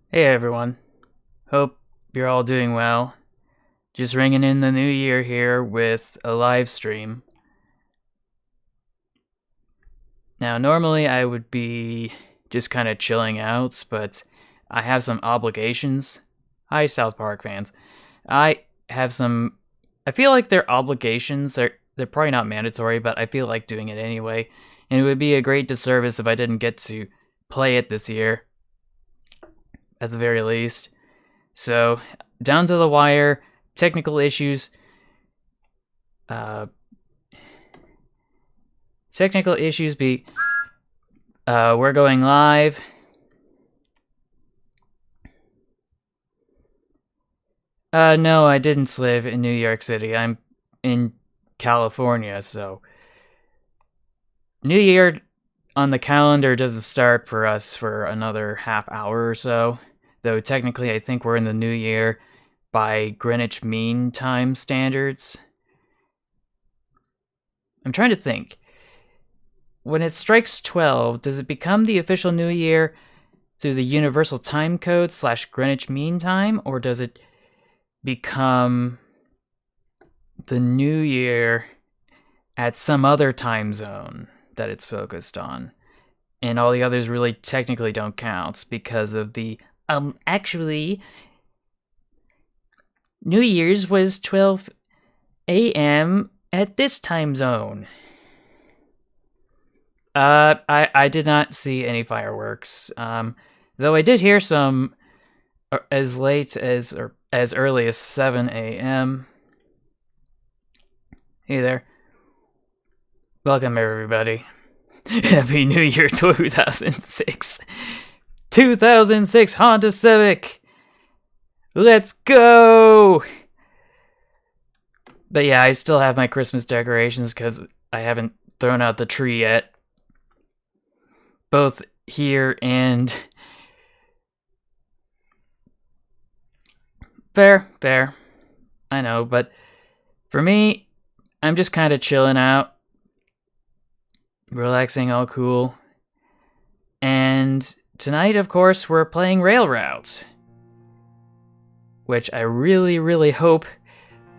Hey everyone, hope you're all doing well. Just ringing in the new year here with a live stream. Now, normally I would be just kind of chilling out, but I have some obligations. Hi, South Park fans. I have some. I feel like they're obligations. They're probably not mandatory, but I feel like doing it anyway. And it would be a great disservice if I didn't get to play it this year, at the very least. So, down to the wire, technical issues. Uh, technical issues be. We're going live. No, I didn't live in New York City. I'm in California, so. New Year on the calendar doesn't start for us for another half hour or so. Though technically, I think we're in the new year by Greenwich Mean Time standards. I'm trying to think. When it strikes 12, does it become the official new year through the Universal Time Code / Greenwich Mean Time, or does it become the new year at some other time zone that it's focused on? And all the others really technically don't count because of the actually New Year's was 12 a.m. at this time zone. I did not see any fireworks. Though I did hear some as late as or as early as 7 a.m. Hey there. Welcome everybody. Happy New Year 2006. 2006 Honda Civic. Let's go. But yeah, I still have my Christmas decorations because I haven't thrown out the tree yet. Both here and fair. I know, but for me, I'm just kind of chilling out, relaxing, all cool. And tonight, of course, we're playing Rail Route, which I really hope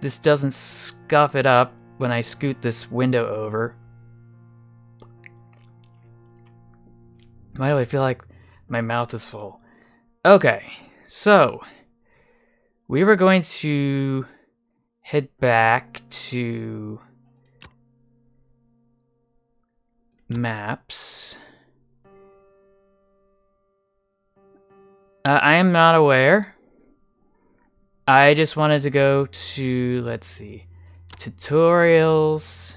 this doesn't scuff it up when I scoot this window over. Why do I feel like my mouth is full? Okay, so we were going to head back to maps. I am not aware. I just wanted to go to, let's see, tutorials.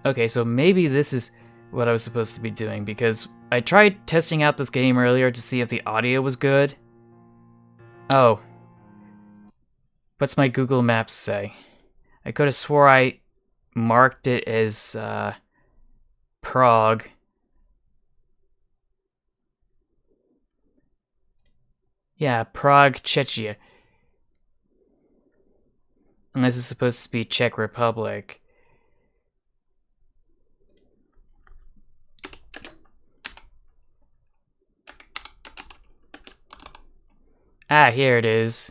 Okay, so maybe this is what I was supposed to be doing, because I tried testing out this game earlier to see if the audio was good. Oh. What's my Google Maps say? I could have swore I marked it as Prague. Yeah, Prague, Czechia. Unless it's supposed to be Czech Republic. Ah, here it is.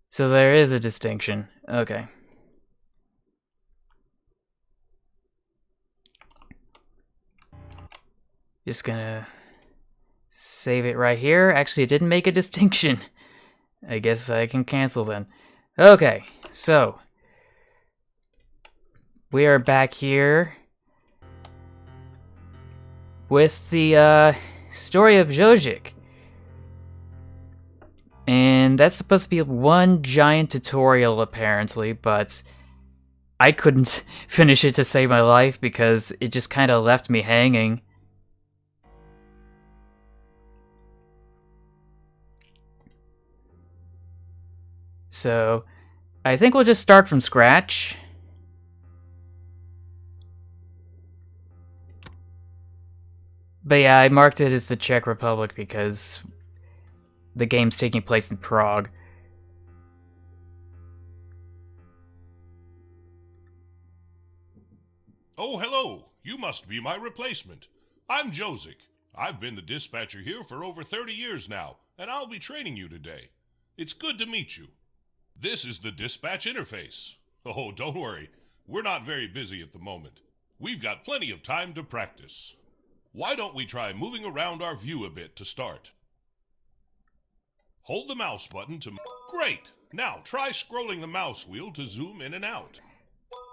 So there is a distinction. Okay. Just gonna save it right here. Actually, it didn't make a distinction. I guess I can cancel then. Okay, so we are back here with the story of Jojic. And that's supposed to be one giant tutorial, apparently, but I couldn't finish it to save my life because it just kind of left me hanging. So, I think we'll just start from scratch. But yeah, I marked it as the Czech Republic because the game's taking place in Prague. Oh, hello. You must be my replacement. I'm Josic. I've been the dispatcher here for over 30 years now, and I'll be training you today. It's good to meet you. This is the dispatch interface. Oh, don't worry. We're not very busy at the moment. We've got plenty of time to practice. Why don't we try moving around our view a bit to start? Hold the mouse button to... Great! Now try scrolling the mouse wheel to zoom in and out.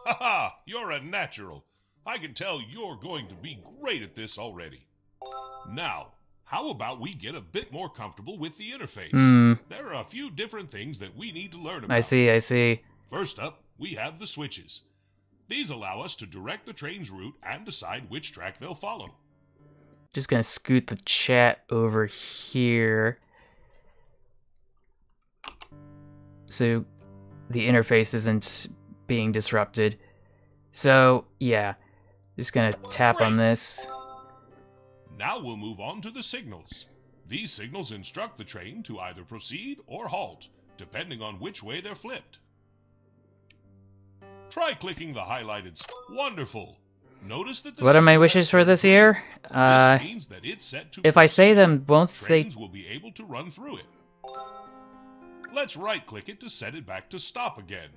Haha, you're a natural. I can tell you're going to be great at this already. Now, how about we get a bit more comfortable with the interface? There are a few different things that we need to learn about. I see. First up, we have the switches. These allow us to direct the train's route and decide which track they'll follow. Just gonna scoot the chat over here. So the interface isn't being disrupted. So, yeah. Just gonna tap on this. Now we'll move on to the signals. These signals instruct the train to either proceed or halt, depending on which way they're flipped. Try clicking the highlighted... Wonderful! Notice that the... What are my wishes for this year? This means that it's set to... If I say them, won't they... Trains will be able to run through it. Let's right-click it to set it back to stop again.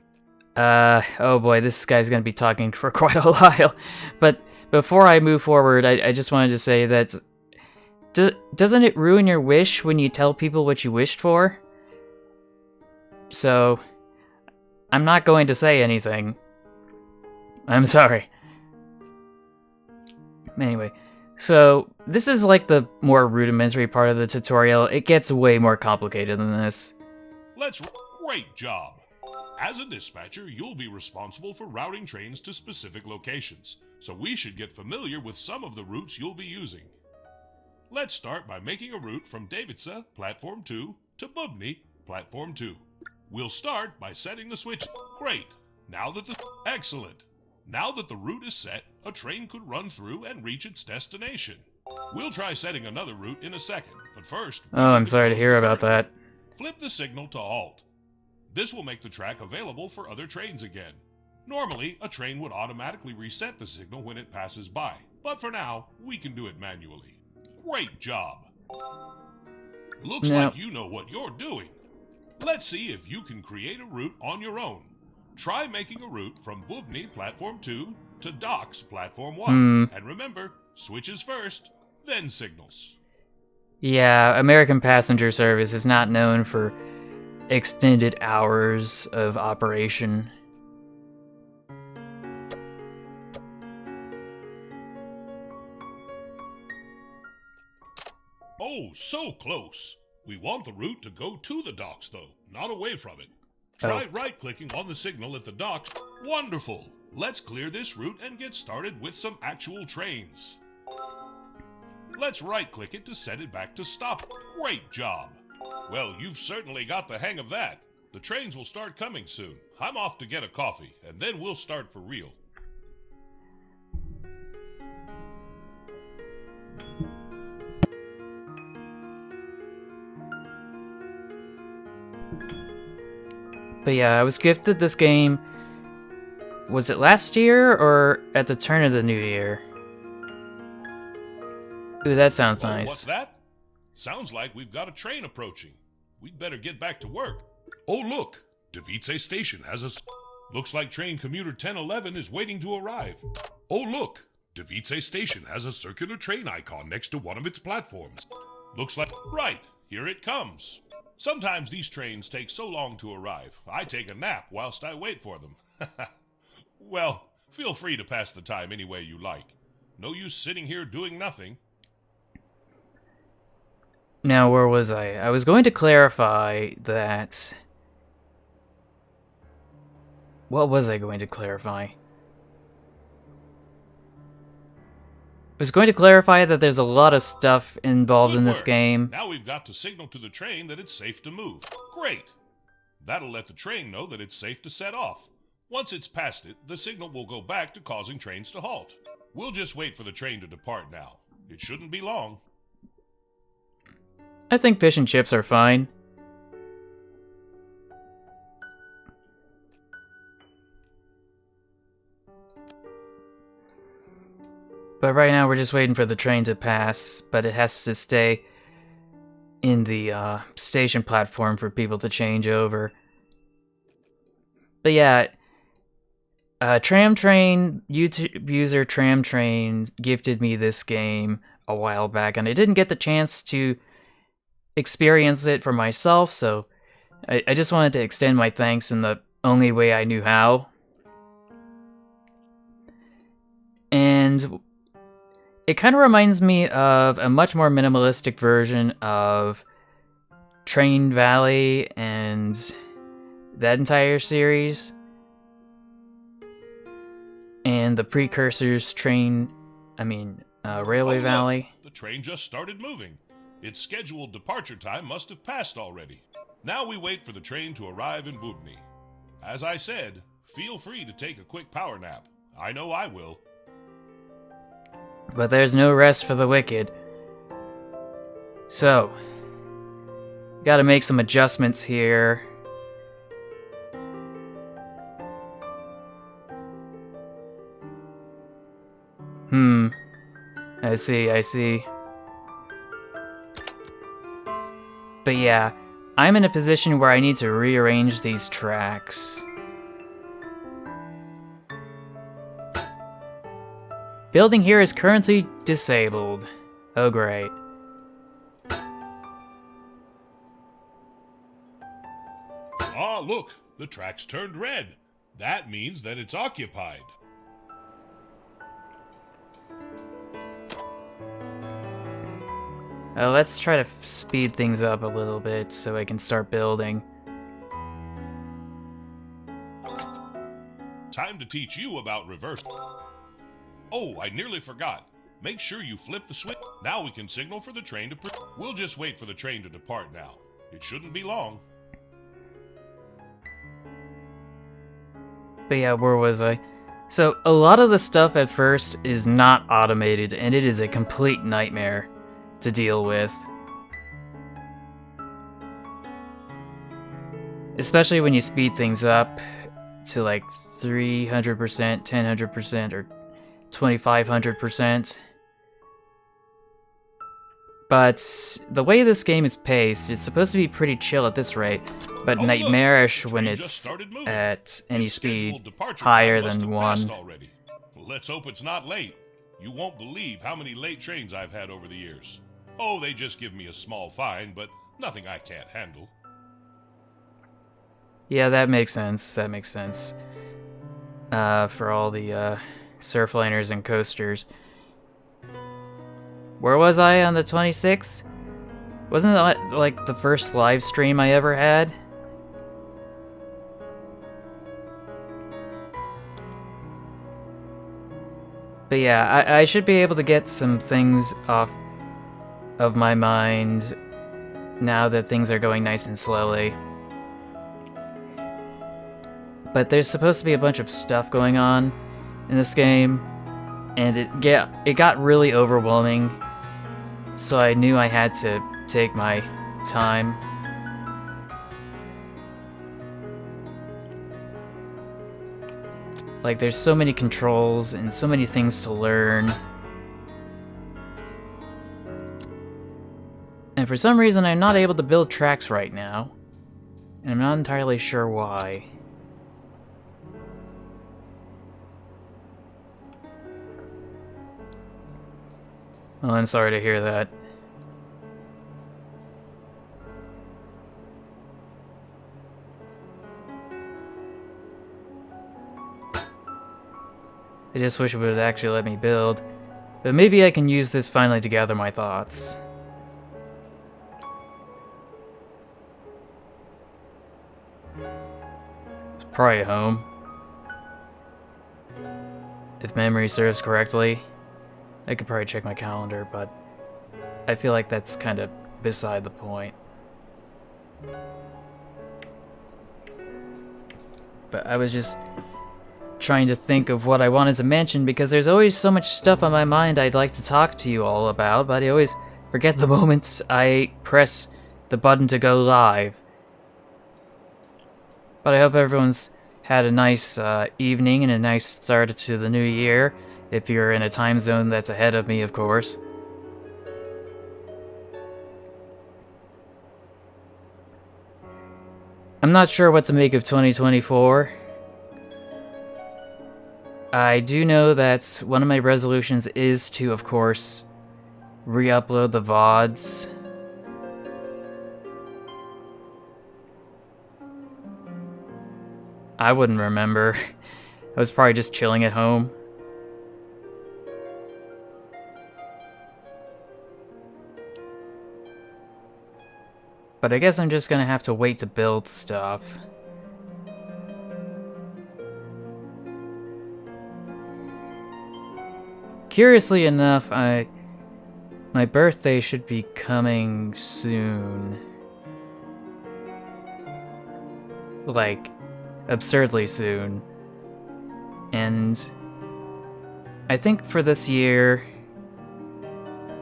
Oh boy, this guy's gonna be talking for quite a while. But before I move forward, I just wanted to say that... doesn't it ruin your wish when you tell people what you wished for? So... I'm not going to say anything. I'm sorry. Anyway, so this is like the more rudimentary part of the tutorial. It gets way more complicated than this. Great job! As a dispatcher, you'll be responsible for routing trains to specific locations, so we should get familiar with some of the routes you'll be using. Let's start by making a route from Davidsa, Platform 2, to Bubny, Platform 2. We'll start by setting the switch. Great! Excellent! Now that the route is set, a train could run through and reach its destination. We'll try setting another route in a second, but first... Oh, I'm sorry to hear about that. Flip the signal to halt. This will make the track available for other trains again. Normally, a train would automatically reset the signal when it passes by, but for now, we can do it manually. Great job! Looks like you know what you're doing. Let's see if you can create a route on your own. Try making a route from Bubny Platform 2 to Docks Platform 1. And remember, switches first, then signals. Yeah, American passenger service is not known for extended hours of operation. Oh, so close. We want the route to go to the docks, though, not away from it. Try right-clicking on the signal at the docks. Wonderful! Let's clear this route and get started with some actual trains. Let's right-click it to set it back to stop. Great job! Well, you've certainly got the hang of that. The trains will start coming soon. I'm off to get a coffee, and then we'll start for real. But yeah, I was gifted this game, was it last year or at the turn of the new year? Ooh, that sounds nice. What's that? Sounds like we've got a train approaching. We'd better get back to work. Oh look, Davice Station has a... Looks like train commuter 1011 is waiting to arrive. Oh look, Davice Station has a circular train icon next to one of its platforms. Looks like... Right, here it comes. Sometimes these trains take so long to arrive, I take a nap whilst I wait for them. Well, feel free to pass the time any way you like. No use sitting here doing nothing. Now, where was I? I was going to clarify that... What was I going to clarify? I was going to clarify that there's a lot of stuff involved in this game. Now we've got to signal to the train that it's safe to move. Great! That'll let the train know that it's safe to set off. Once it's past it, the signal will go back to causing trains to halt. We'll just wait for the train to depart now. It shouldn't be long. I think fish and chips are fine. But right now we're just waiting for the train to pass, but it has to stay in the station platform for people to change over. But yeah, Tram Train, YouTube user Tram Train gifted me this game a while back, and I didn't get the chance to experience it for myself, so I just wanted to extend my thanks in the only way I knew how. And it kind of reminds me of a much more minimalistic version of Train Valley and that entire series. And the precursors Railway Valley. The train just started moving. Its scheduled departure time must have passed already. Now we wait for the train to arrive in Bubny. As I said, feel free to take a quick power nap. I know I will. But there's no rest for the wicked. So, gotta make some adjustments here. I see. But yeah, I'm in a position where I need to rearrange these tracks. Building here is currently disabled. Oh great. Ah, look, the track's turned red. That means that it's occupied. Let's try to speed things up a little bit so I can start building. Time to teach you about reverse. Oh, I nearly forgot. Make sure you flip the switch. Now we can signal for the train to... We'll just wait for the train to depart now. It shouldn't be long. But yeah, where was I? So, a lot of the stuff at first is not automated, and it is a complete nightmare to deal with. Especially when you speed things up to like 300%, 1000%, or 2500%. But the way this game is paced, it's supposed to be pretty chill at this rate, but nightmarish when it's at any speed higher than 1. Let's hope it's not late. You won't believe how many late trains I've had over the years. Oh, they just give me a small fine, but nothing I can't handle. Yeah, that makes sense. For all the surfliners and coasters. Where was I on the 26th? Wasn't it like the first live stream I ever had? But yeah, I should be able to get some things off of my mind now that things are going nice and slowly. But there's supposed to be a bunch of stuff going on in this game, and it got really overwhelming, so I knew I had to take my time. Like, there's so many controls and so many things to learn. And for some reason, I'm not able to build tracks right now. And I'm not entirely sure why. Well, I'm sorry to hear that. I just wish it would actually let me build. But maybe I can use this finally to gather my thoughts. It's probably home. If memory serves correctly. I could probably check my calendar, but I feel like that's kind of beside the point. But I was just trying to think of what I wanted to mention, because there's always so much stuff on my mind I'd like to talk to you all about, but I always forget the moments I press the button to go live. But I hope everyone's had a nice evening and a nice start to the new year. If you're in a time zone that's ahead of me, of course. I'm not sure what to make of 2024. I do know that one of my resolutions is to, of course, re-upload the VODs. I wouldn't remember. I was probably just chilling at home. But I guess I'm just gonna have to wait to build stuff. Curiously enough, my birthday should be coming soon. Like, absurdly soon. And I think for this year,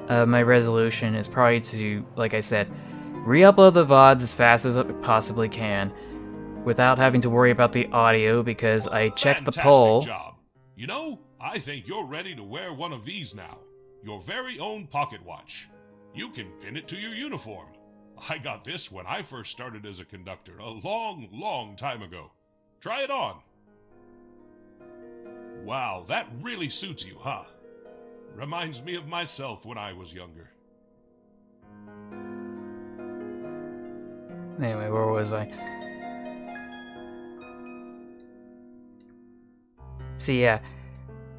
my resolution is probably to, like I said, re-upload the VODs as fast as I possibly can without having to worry about the audio because I checked the poll. Fantastic job. You know, I think you're ready to wear one of these now. Your very own pocket watch. You can pin it to your uniform. I got this when I first started as a conductor a long, long time ago. Try it on. Wow, that really suits you, huh? Reminds me of myself when I was younger. Anyway, where was I? So yeah,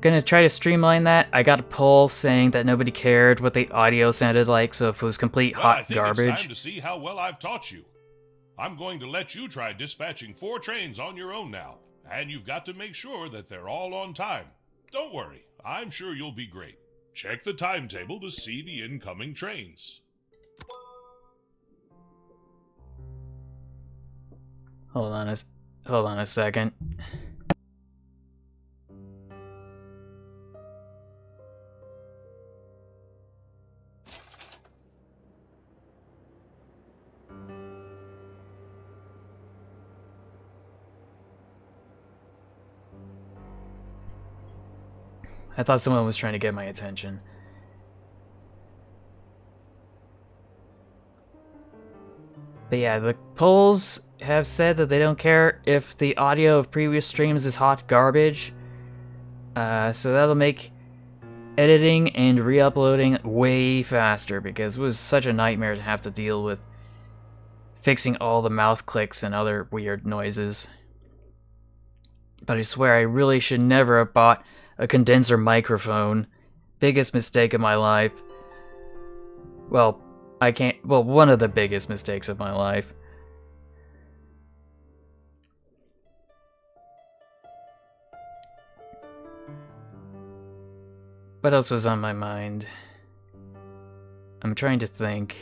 gonna try to streamline that. I got a poll saying that nobody cared what the audio sounded like, so if it was complete Well, I hot think garbage. it's time to see how well I've taught you. I'm going to let you try dispatching 4 trains on your own now, and you've got to make sure that they're all on time. Don't worry, I'm sure you'll be great. Check the timetable to see the incoming trains. Hold on a second. I thought someone was trying to get my attention. But yeah, the polls have said that they don't care if the audio of previous streams is hot garbage. So that'll make editing and re-uploading way faster because it was such a nightmare to have to deal with fixing all the mouth clicks and other weird noises. But I swear I really should never have bought a condenser microphone. Biggest mistake of my life. Well, one of the biggest mistakes of my life. What else was on my mind? I'm trying to think.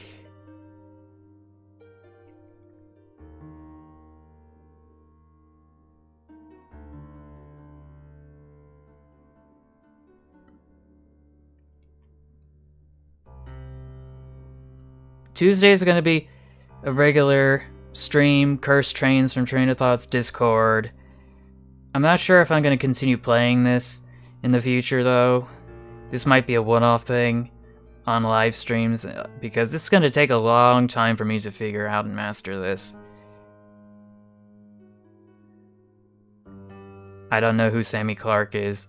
Tuesday is going to be a regular stream, Cursed Trains from Train of Thought's Discord. I'm not sure if I'm going to continue playing this in the future, though. This might be a one-off thing on live streams, because it's going to take a long time for me to figure out and master this. I don't know who Sammy Clark is.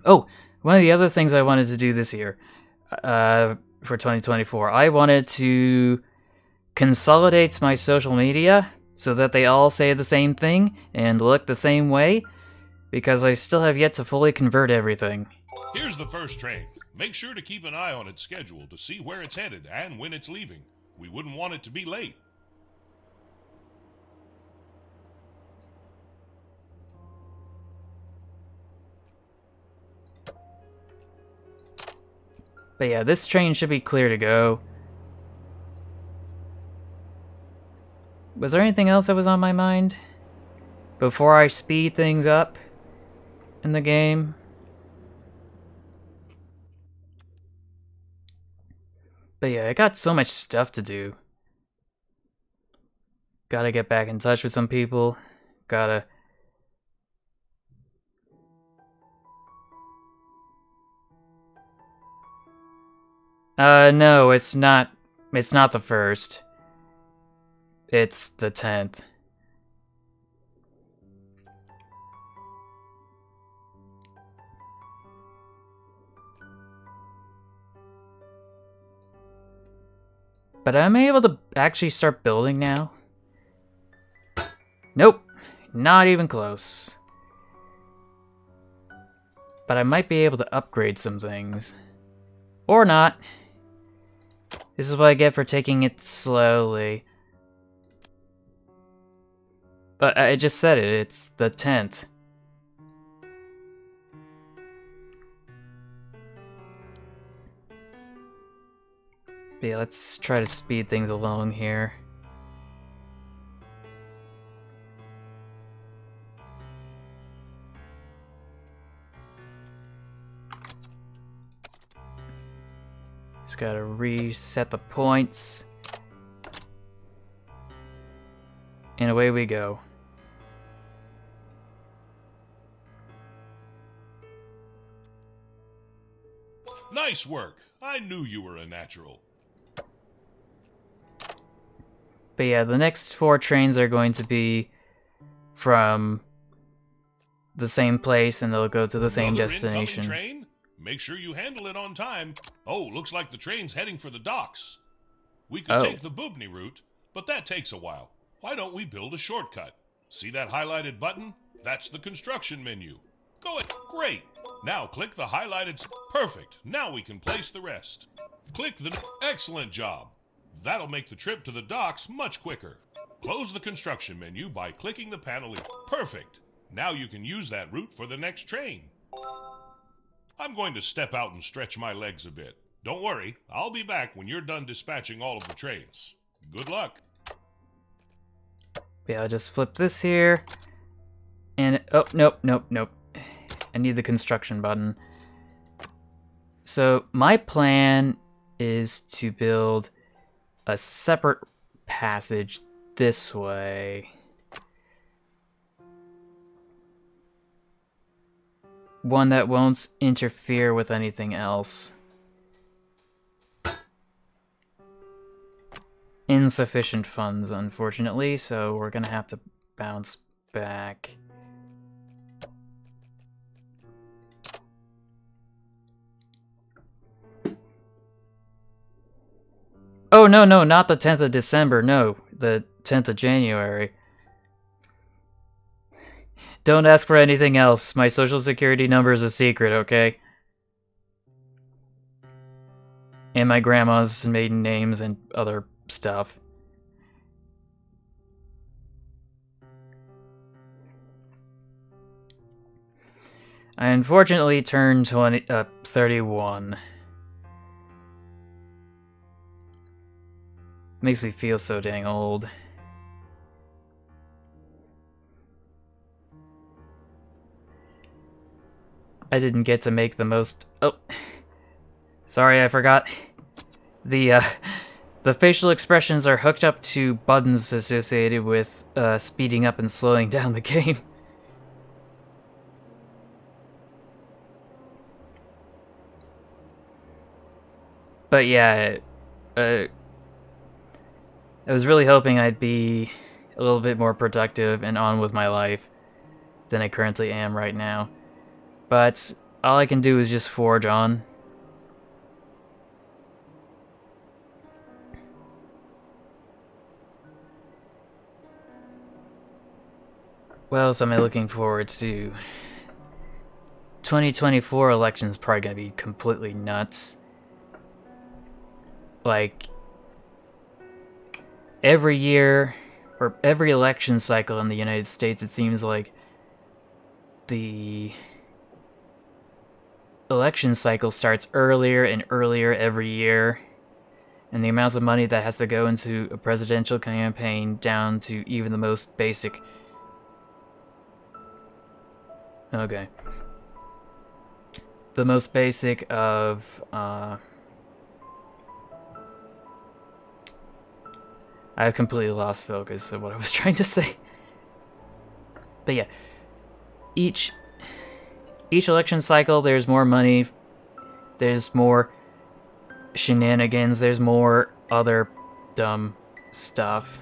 Oh! One of the other things I wanted to do this year, for 2024, I wanted to consolidate my social media so that they all say the same thing and look the same way, because I still have yet to fully convert everything. Here's the first train. Make sure to keep an eye on its schedule to see where it's headed and when it's leaving. We wouldn't want it to be late. But yeah, this train should be clear to go. Was there anything else that was on my mind before I speed things up in the game? But yeah, I got so much stuff to do. Gotta get back in touch with some people. Gotta No, it's not. It's not the 1st. It's the 10th. But am I able to actually start building now? Nope. Not even close. But I might be able to upgrade some things. Or not. This is what I get for taking it slowly. But I just said it, it's the 10th. But yeah, let's try to speed things along here. Just gotta reset the points. And away we go. Nice work. I knew you were a natural. But yeah, the next 4 trains are going to be from the same place, and they'll go to the same Another destination. incoming train? Make sure you handle it on time. Oh, looks like the train's heading for the docks. We could take the Boobney route, but that takes a while. Why don't we build a shortcut? See that highlighted button? That's the construction menu. Go ahead. Great. Now click the highlighted... Perfect. Now we can place the rest. Click the... Excellent job. That'll make the trip to the docks much quicker. Close the construction menu by clicking the panel. Perfect. Now you can use that route for the next train. I'm going to step out and stretch my legs a bit. Don't worry, I'll be back when you're done dispatching all of the trains. Good luck. Yeah, I'll just flip this here. And, oh, nope. I need the construction button. So, my plan is to build a separate passage this way. One that won't interfere with anything else. Insufficient funds, unfortunately, so we're gonna have to bounce back. Oh, no, not the 10th of December, no, the 10th of January. Don't ask for anything else. My social security number is a secret, okay? And my grandma's maiden names and other stuff. I unfortunately turned 31. Makes me feel so dang old. I didn't get to make the most... Oh. Sorry, I forgot. The facial expressions are hooked up to buttons associated with speeding up and slowing down the game. But yeah, I was really hoping I'd be a little bit more productive and on with my life than I currently am right now. But all I can do is just forge on. What else am I looking forward to? 2024 election's probably gonna be completely nuts. Like, every year, or every election cycle in the United States, it seems like the election cycle starts earlier and earlier every year, and the amounts of money that has to go into a presidential campaign down to even the most basic... Okay. The most basic of, I've completely lost focus of what I was trying to say. But yeah, each election cycle, there's more money, there's more shenanigans, there's more other dumb stuff.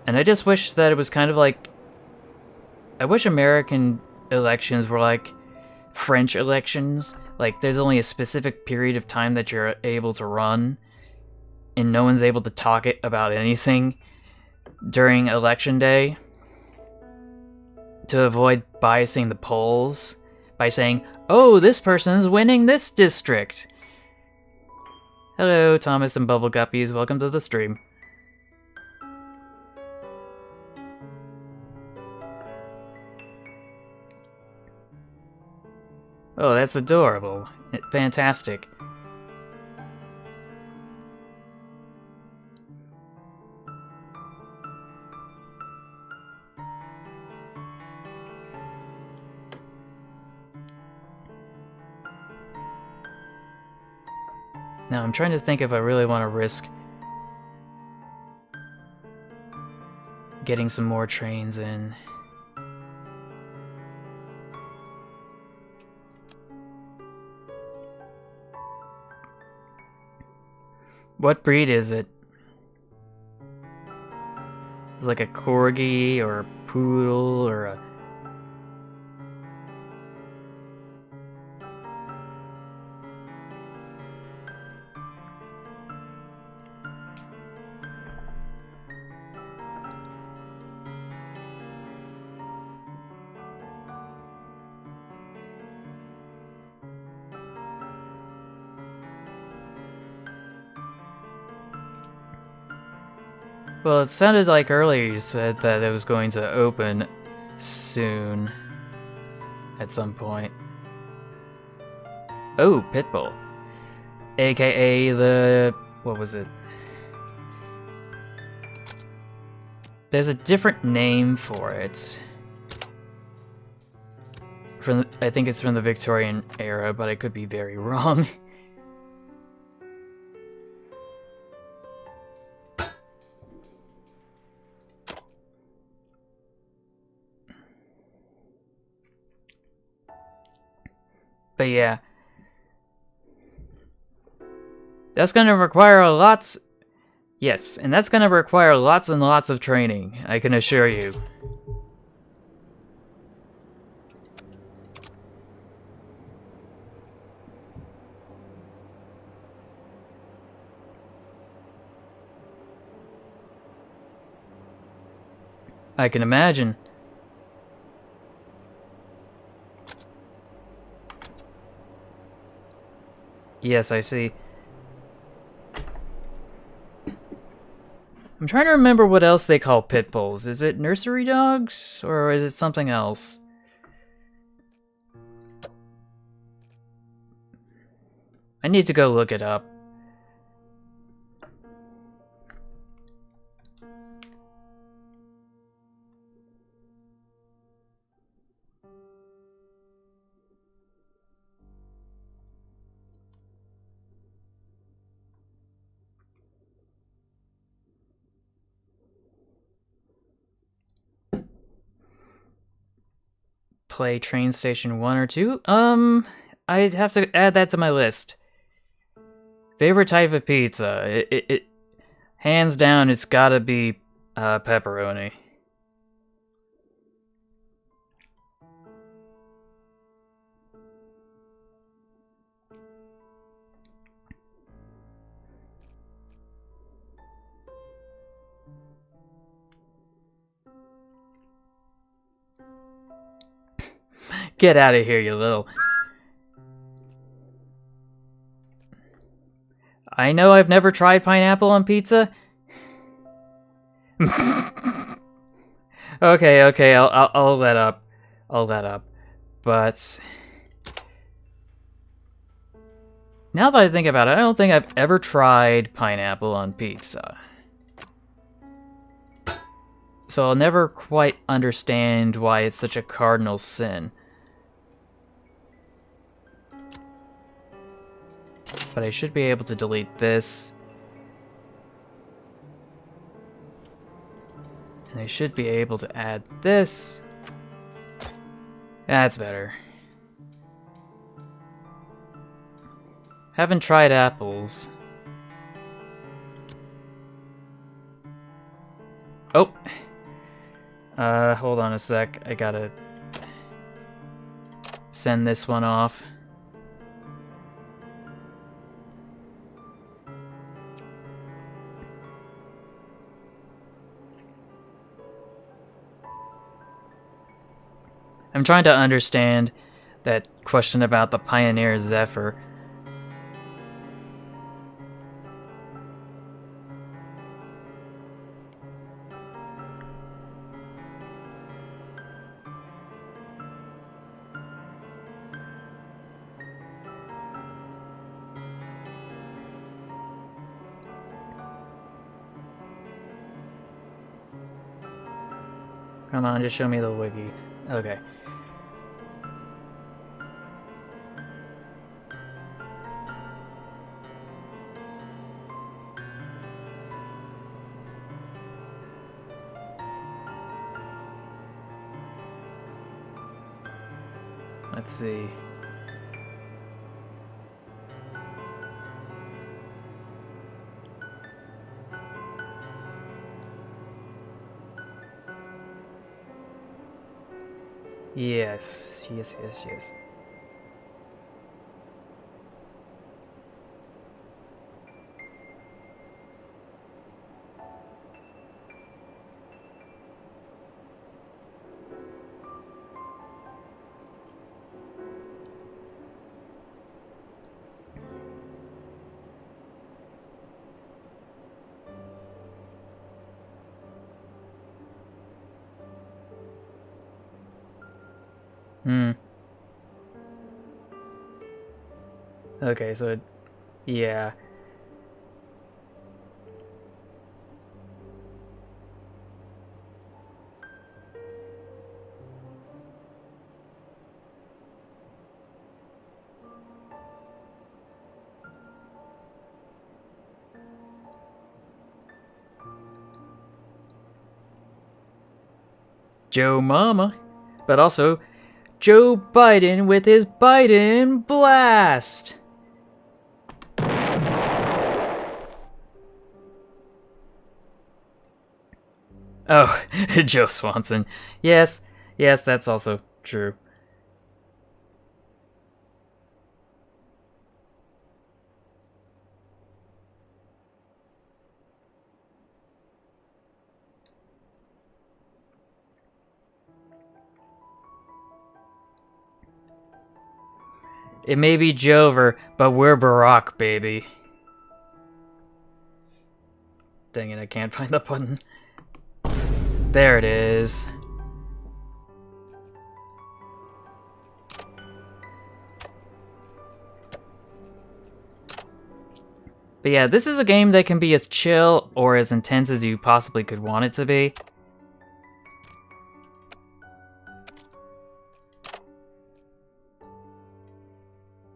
And I just wish that it was kind of like... I wish American elections were like French elections. Like, there's only a specific period of time that you're able to run, and no one's able to talk about anything during election day to avoid biasing the polls by saying, oh, this person's winning this district. Hello, Thomas and Bubble Guppies. Welcome to the stream. Oh, that's adorable. Fantastic. Now, I'm trying to think if I really want to risk getting some more trains in. What breed is it? It's like a corgi or a poodle or a... Well, it sounded like earlier you said that it was going to open soon. At some point. Oh, Pitbull. AKA the... what was it? There's a different name for it. I think it's from the Victorian era, but I could be very wrong. But yeah. That's gonna require lots... Yes, and that's gonna require lots and lots of training, I can assure you. I can imagine. Yes, I see. I'm trying to remember what else they call pit bulls. Is it nursery dogs, or is it something else? I need to go look it up. Play Train Station 1 or 2? I'd have to add that to my list. Favorite type of pizza? It hands down, it's gotta be pepperoni. Get out of here, you little... I know I've never tried pineapple on pizza. Okay, I'll let up. I'll let up. But... now that I think about it, I don't think I've ever tried pineapple on pizza. So I'll never quite understand why it's such a cardinal sin. But I should be able to delete this. And I should be able to add this. That's better. Haven't tried apples. Oh! Hold on a sec. I gotta send this one off. I'm trying to understand that question about the Pioneer Zephyr. Come on, just show me the wiki. Okay. Let's see. Yes. Okay, so yeah. Joe Mama, but also Joe Biden with his Biden blast. Oh, Joe Swanson. Yes, that's also true. It may be Jover, but we're Barack, baby. Dang it, I can't find the button. There it is. But yeah, this is a game that can be as chill or as intense as you possibly could want it to be.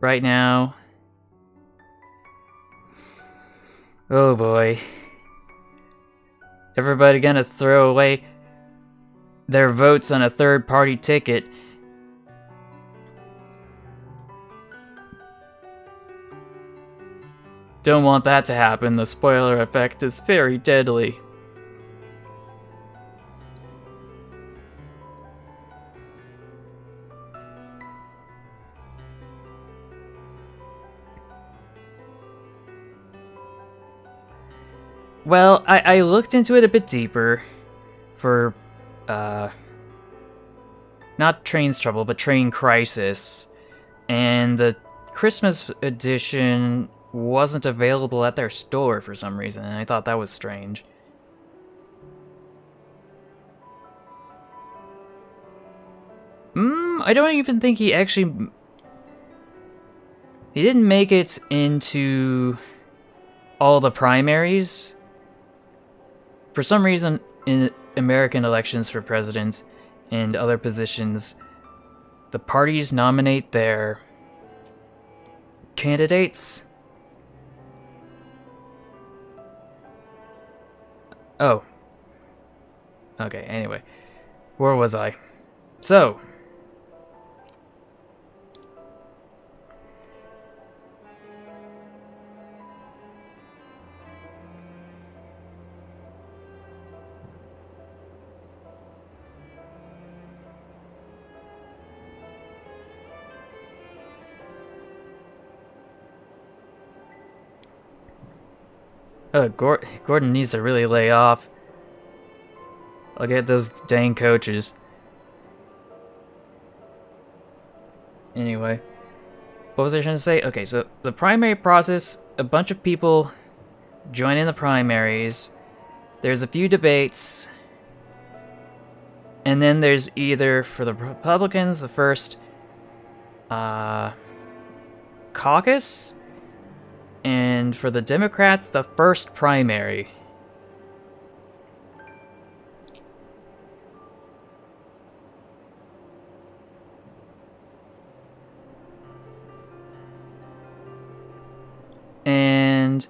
Right now. Oh boy. Everybody gonna throw away their votes on a third-party ticket. Don't want that to happen. The spoiler effect is very deadly. Well, I looked into it a bit deeper for, not Train's Trouble, but Train Crisis. And the Christmas edition wasn't available at their store for some reason, and I thought that was strange. I don't even think he actually... He didn't make it into all the primaries. For some reason, in American elections for president and other positions, the parties nominate their candidates. Oh. Okay, anyway. Where was I? So. Gordon needs to really lay off. I'll get those dang coaches. Anyway, what was I trying to say? Okay, so the primary process, a bunch of people join in the primaries. There's a few debates. And then there's either, for the Republicans, the first caucus, and for the Democrats, the first primary. And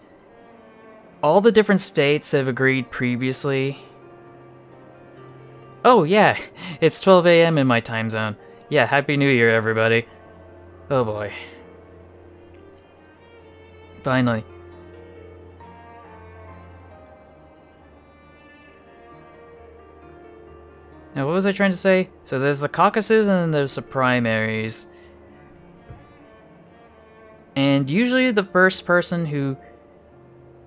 all the different states have agreed previously. Oh yeah, it's 12 a.m. in my time zone. Yeah, Happy New Year, everybody. Oh boy. Finally. Now, what was I trying to say? So there's the caucuses and then there's the primaries. And usually the first person who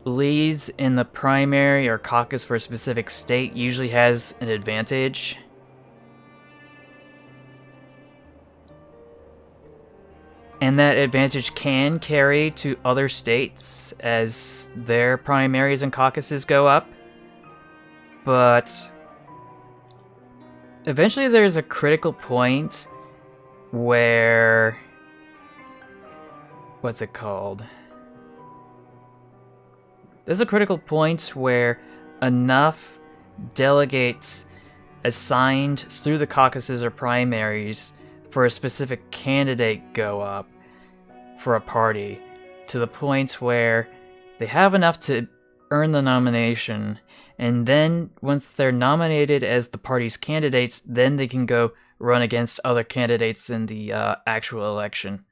leads in the primary or caucus for a specific state usually has an advantage. And that advantage can carry to other states as their primaries and caucuses go up. But eventually there's a critical point where... what's it called? There's a critical point where enough delegates assigned through the caucuses or primaries for a specific candidate go up for a party to the point where they have enough to earn the nomination, and then once they're nominated as the party's candidates, then they can go run against other candidates in the actual election.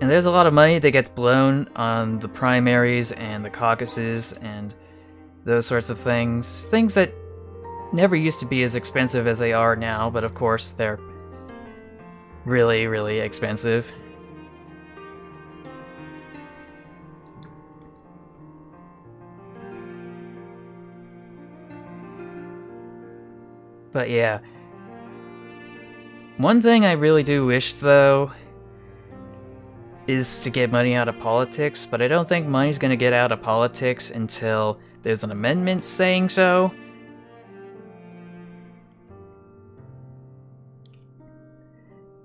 And there's a lot of money that gets blown on the primaries and the caucuses and those sorts of things. Things that never used to be as expensive as they are now, but of course they're really, really expensive. But yeah. One thing I really do wish, though, is to get money out of politics, but I don't think money's gonna get out of politics until there's an amendment saying so.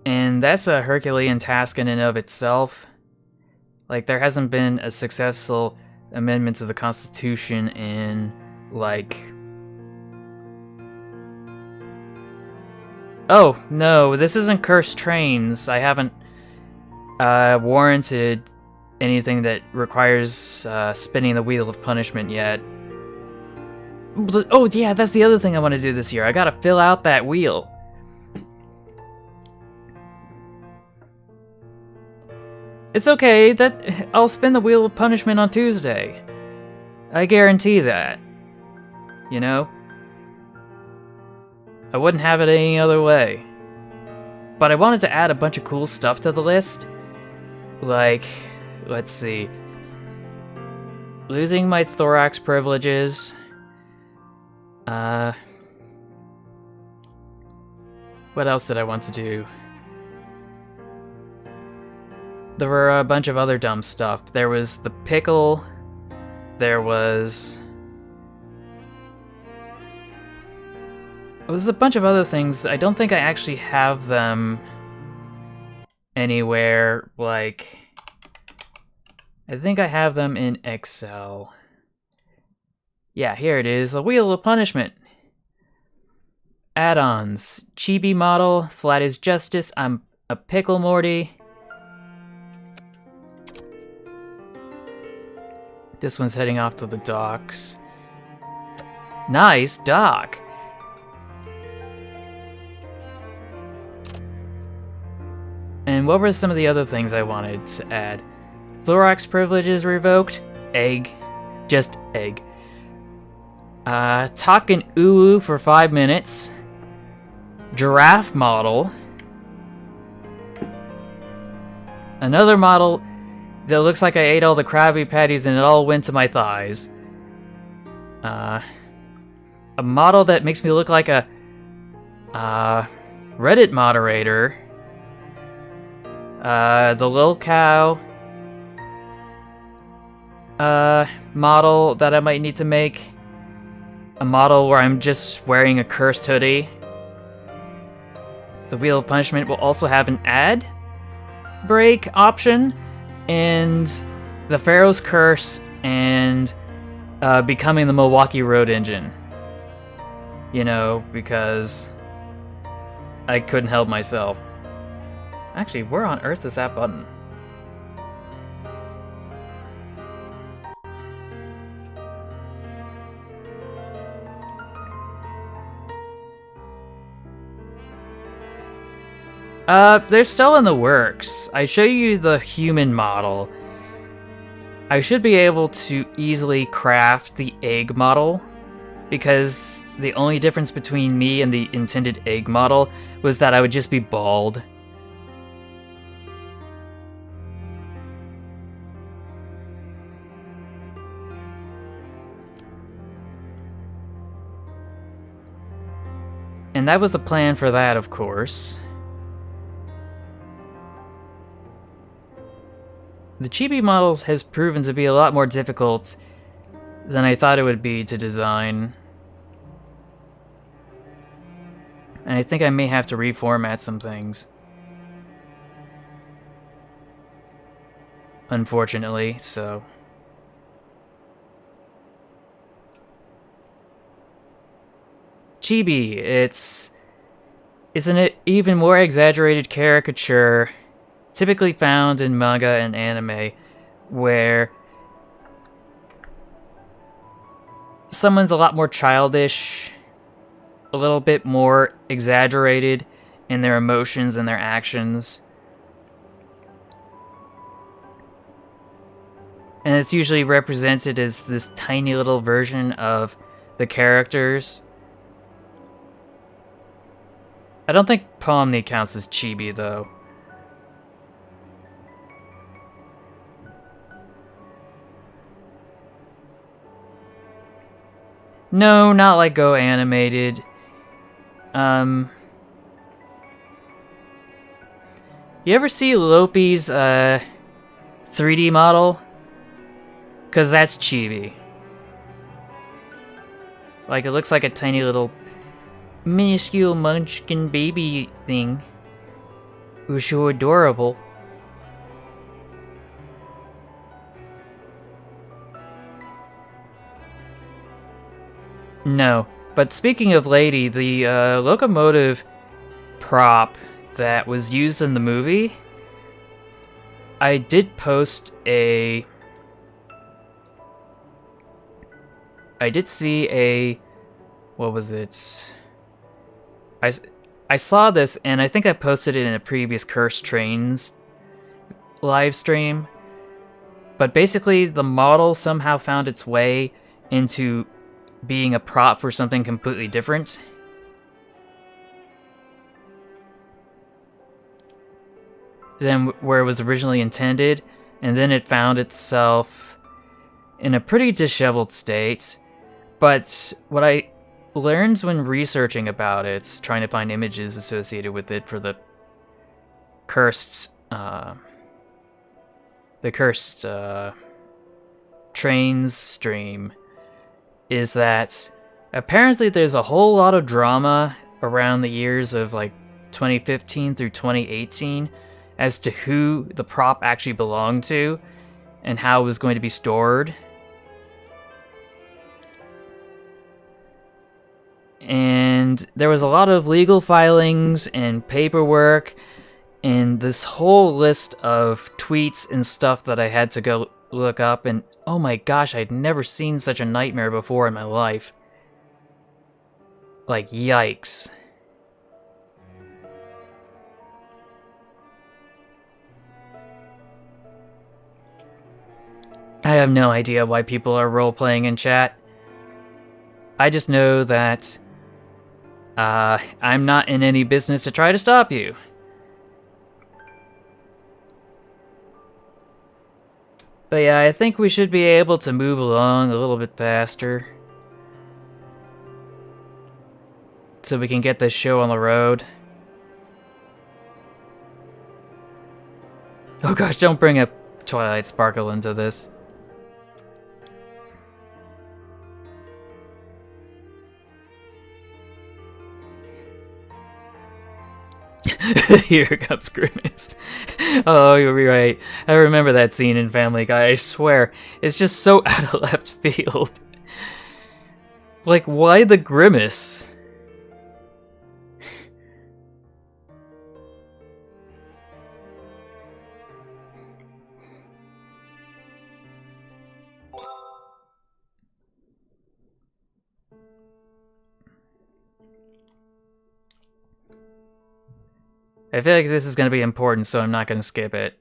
And that's a Herculean task in and of itself. Like, there hasn't been a successful amendment to the Constitution in, like... Oh, no, this isn't Cursed Trains. I haven't warranted anything that requires spinning the Wheel of Punishment yet. Oh yeah, that's the other thing I want to do this year. I gotta fill out that wheel. It's okay, that I'll spin the Wheel of Punishment on Tuesday. I guarantee that. You know? I wouldn't have it any other way. But I wanted to add a bunch of cool stuff to the list. Like, let's see. Losing my thorax privileges. What else did I want to do? There were a bunch of other dumb stuff. There was the pickle. There was a bunch of other things. I don't think I actually have them anywhere, like... I think I have them in Excel. Yeah, here it is. A Wheel of Punishment. Add-ons. Chibi model. Flat is justice. I'm a pickle Morty. This one's heading off to the docks. Nice dock. And what were some of the other things I wanted to add? Thorax privileges revoked. Egg. Just egg. Talking ooh for 5 minutes. Giraffe model. Another model that looks like I ate all the Krabby Patties and it all went to my thighs. A model that makes me look like a Reddit moderator. The Lil Cow model that I might need to make. A model where I'm just wearing a cursed hoodie. The Wheel of Punishment will also have an ad break option, and the Pharaoh's Curse, and becoming the Milwaukee Road Engine. You know, because I couldn't help myself. Actually, where on earth is that button? They're still in the works. I show you the human model. I should be able to easily craft the egg model, because the only difference between me and the intended egg model was that I would just be bald. And that was the plan for that, of course. The chibi model has proven to be a lot more difficult than I thought it would be to design. And I think I may have to reformat some things. Unfortunately, so... Chibi, it's an even more exaggerated caricature typically found in manga and anime, where someone's a lot more childish, a little bit more exaggerated in their emotions and their actions. And it's usually represented as this tiny little version of the characters. I don't think Pomni counts as chibi, though. No, not like Go Animated. You ever see Lopi's 3D model? Cause that's chibi. Like, it looks like a tiny little minuscule munchkin baby thing. It was so adorable. No, but speaking of Lady, the locomotive prop that was used in the movie, I did post a... I did see a... What was it? I saw this, and I think I posted it in a previous Cursed Trains live stream. But basically, the model somehow found its way into being a prop for something completely different. Than where it was originally intended, and then it found itself in a pretty disheveled state. But what I learned when researching about it, trying to find images associated with it for the cursed trains stream, is that apparently there's a whole lot of drama around the years of like 2015 through 2018 as to who the prop actually belonged to and how it was going to be stored. And there was a lot of legal filings and paperwork and this whole list of tweets and stuff that I had to go look up, and oh my gosh, I'd never seen such a nightmare before in my life. Like, yikes. I have no idea why people are role-playing in chat. I just know that I'm not in any business to try to stop you. But yeah, I think we should be able to move along a little bit faster. So we can get this show on the road. Oh gosh, don't bring up Twilight Sparkle into this. Here comes Grimace. Oh, you're right. I remember that scene in Family Guy, I swear. It's just so out of left field. Like, why the Grimace? I feel like this is going to be important, so I'm not going to skip it.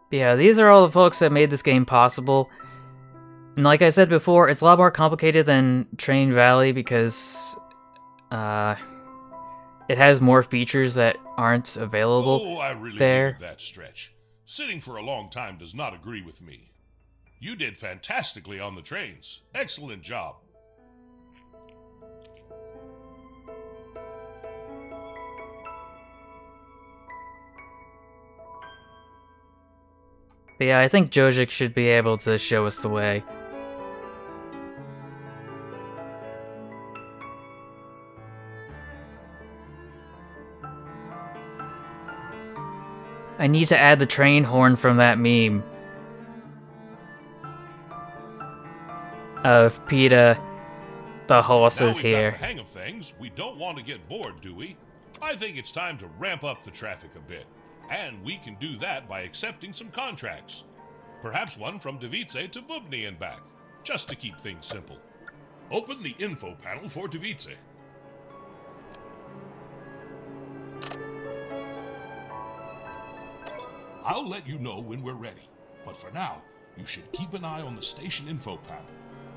But yeah, these are all the folks that made this game possible. And like I said before, it's a lot more complicated than Train Valley because it has more features that aren't available Oh, I really there. needed that stretch. Sitting for a long time does not agree with me. You did fantastically on the trains. Excellent job. But yeah, I think Jojic should be able to show us the way. I need to add the train horn from that meme of PETA, the horse Now is we've here. got the hang of things, we don't want to get bored, do we? I think it's time to ramp up the traffic a bit. And we can do that by accepting some contracts. Perhaps one from Davice to Bubny and back, just to keep things simple. Open the info panel for Davice. I'll let you know when we're ready, but for now, you should keep an eye on the station info panel.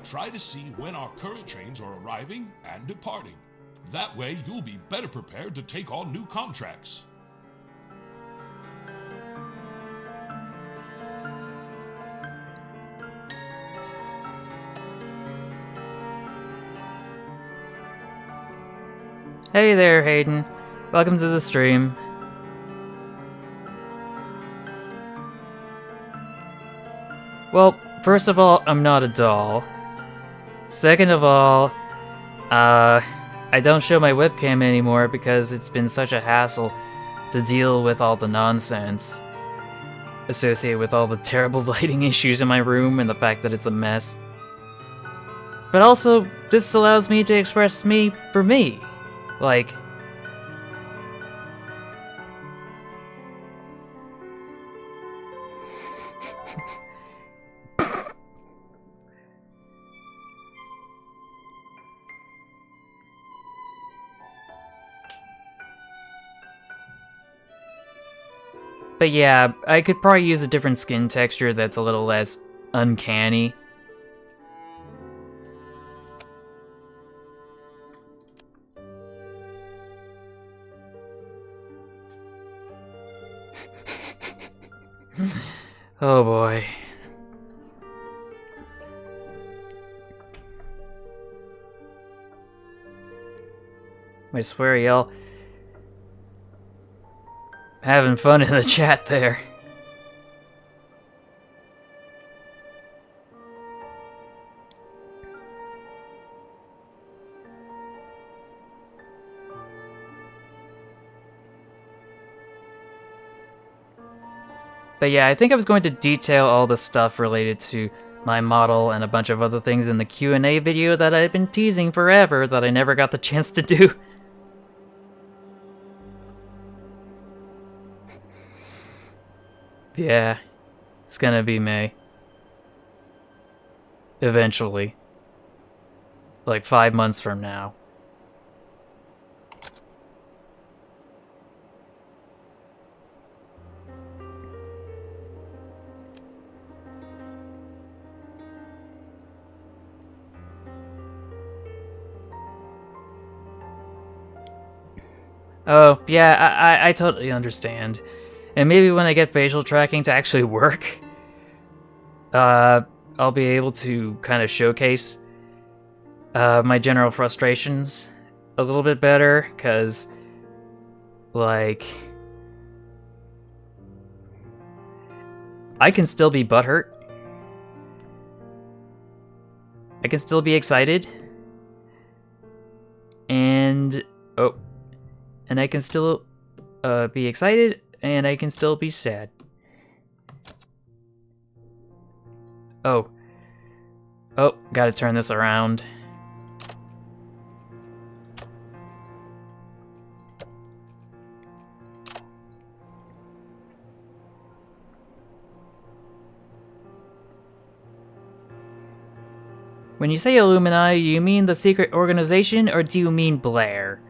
Try to see when our current trains are arriving and departing. That way, you'll be better prepared to take on new contracts. Hey there, Hayden. Welcome to the stream. Well, first of all, I'm not a doll. Second of all, I don't show my webcam anymore because it's been such a hassle to deal with all the nonsense associated with all the terrible lighting issues in my room and the fact that it's a mess. But also, this allows me to express me for me. Like, but yeah, I could probably use a different skin texture that's a little less uncanny. Oh boy. I swear y'all having fun in the chat there. But yeah, I think I was going to detail all the stuff related to my model and a bunch of other things in the Q&A video that I've been teasing forever that I never got the chance to do. Yeah, it's gonna be May. Eventually. Like 5 months from now. Oh, yeah, I totally understand. And maybe when I get facial tracking to actually work, I'll be able to kind of showcase my general frustrations a little bit better, because, like, I can still be butthurt. I can still be excited. And, oh, and I can still be excited, and I can still be sad. Oh. Oh, gotta turn this around. When you say Illuminati, you mean the secret organization, or do you mean Blair?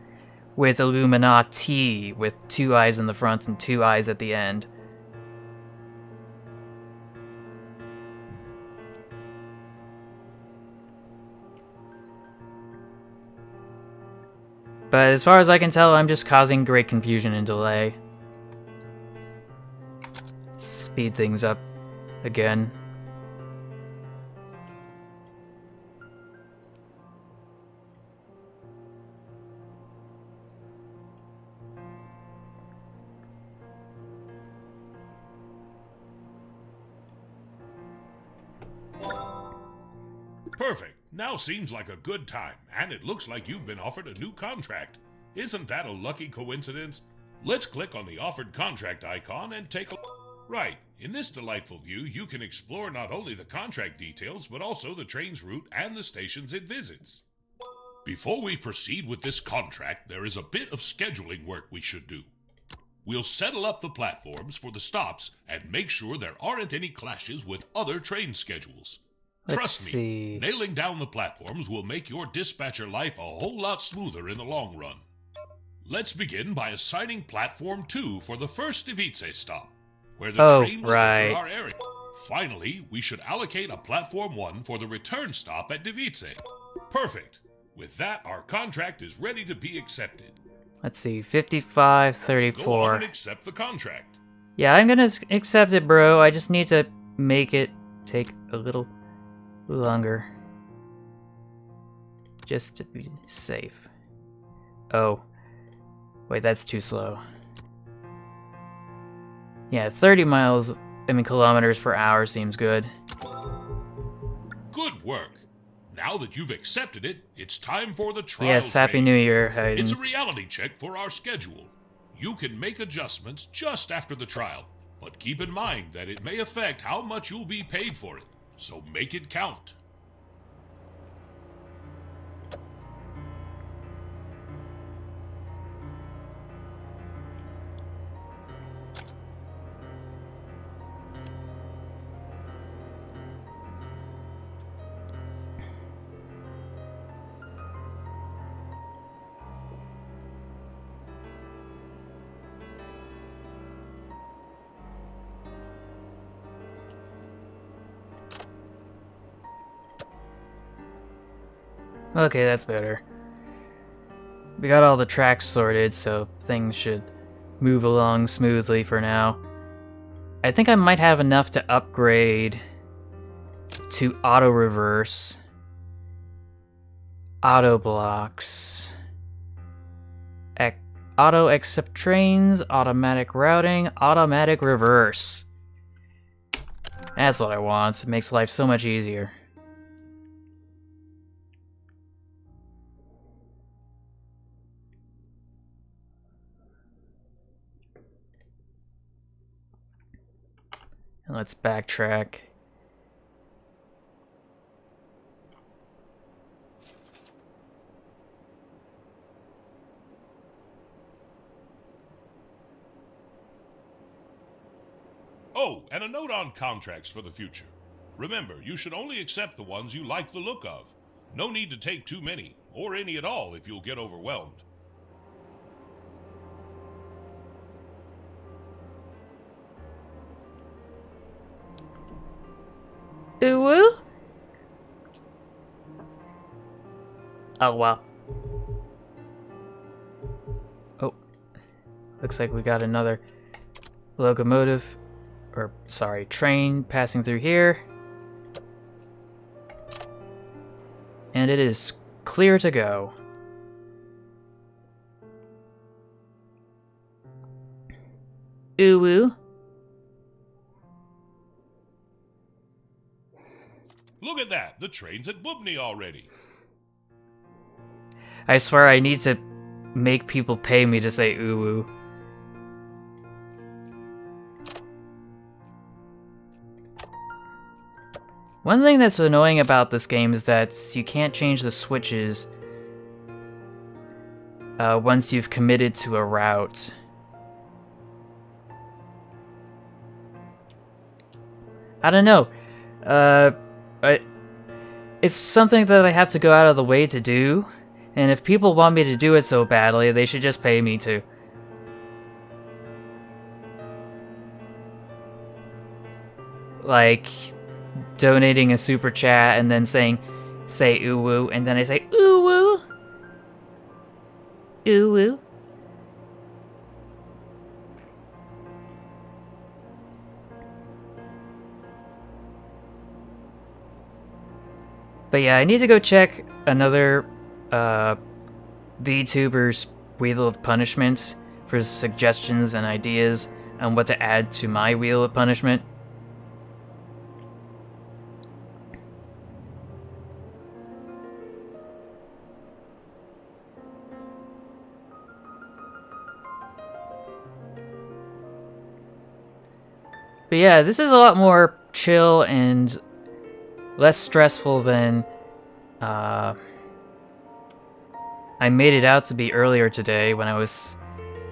With Illuminati, with 2 eyes in the front and 2 eyes at the end. But as far as I can tell, I'm just causing great confusion and delay. Speed things up again. Perfect. Now seems like a good time, and it looks like you've been offered a new contract. Isn't that a lucky coincidence? Let's click on the offered contract icon and take a look. Right. In this delightful view, you can explore not only the contract details, but also the train's route and the stations it visits. Before we proceed with this contract, there is a bit of scheduling work we should do. We'll settle up the platforms for the stops and make sure there aren't any clashes with other train schedules. Trust me, nailing down the platforms will make your dispatcher life a whole lot smoother in the long run. Let's begin by assigning Platform 2 for the first Device stop, where the train will enter our area. Finally, we should allocate a Platform 1 for the return stop at Device. Perfect. With that, our contract is ready to be accepted. Let's see, 5534. Go on and accept the contract. Yeah, I'm gonna accept it, bro. I just need to make it take a little longer. Just to be safe. Oh. Wait, that's too slow. Yeah, 30 kilometers per hour seems good. Good work. Now that you've accepted it, it's time for the trial. Yes, Happy New Year, Hayden. It's a reality check for our schedule. You can make adjustments just after the trial, but keep in mind that it may affect how much you'll be paid for it. So make it count. Okay, that's better. We got all the tracks sorted, so things should move along smoothly for now. I think I might have enough to upgrade to auto reverse, auto blocks, auto accept trains, automatic routing, automatic reverse. That's what I want. It makes life so much easier. Let's backtrack. Oh, and a note on contracts for the future. Remember, you should only accept the ones you like the look of. No need to take too many, or any at all if you'll get overwhelmed. Ooh. Oh, wow. Oh, Looks like we got another locomotive, or sorry, train passing through here. And it is clear to go. Ooh woo. Look at that! The train's at Bubny already. I swear I need to make people pay me to say ooh woo. One thing that's annoying about this game is that you can't change the switches once you've committed to a route. I don't know. It's something that I have to go out of the way to do, and if people want me to do it so badly, they should just pay me to. Like donating a super chat and then saying, say ooh woo, and then I say ooh woo. Ooh woo. But yeah, I need to go check another VTuber's Wheel of Punishment for suggestions and ideas on what to add to my Wheel of Punishment. But yeah, this is a lot more chill and less stressful than I made it out to be earlier today when I was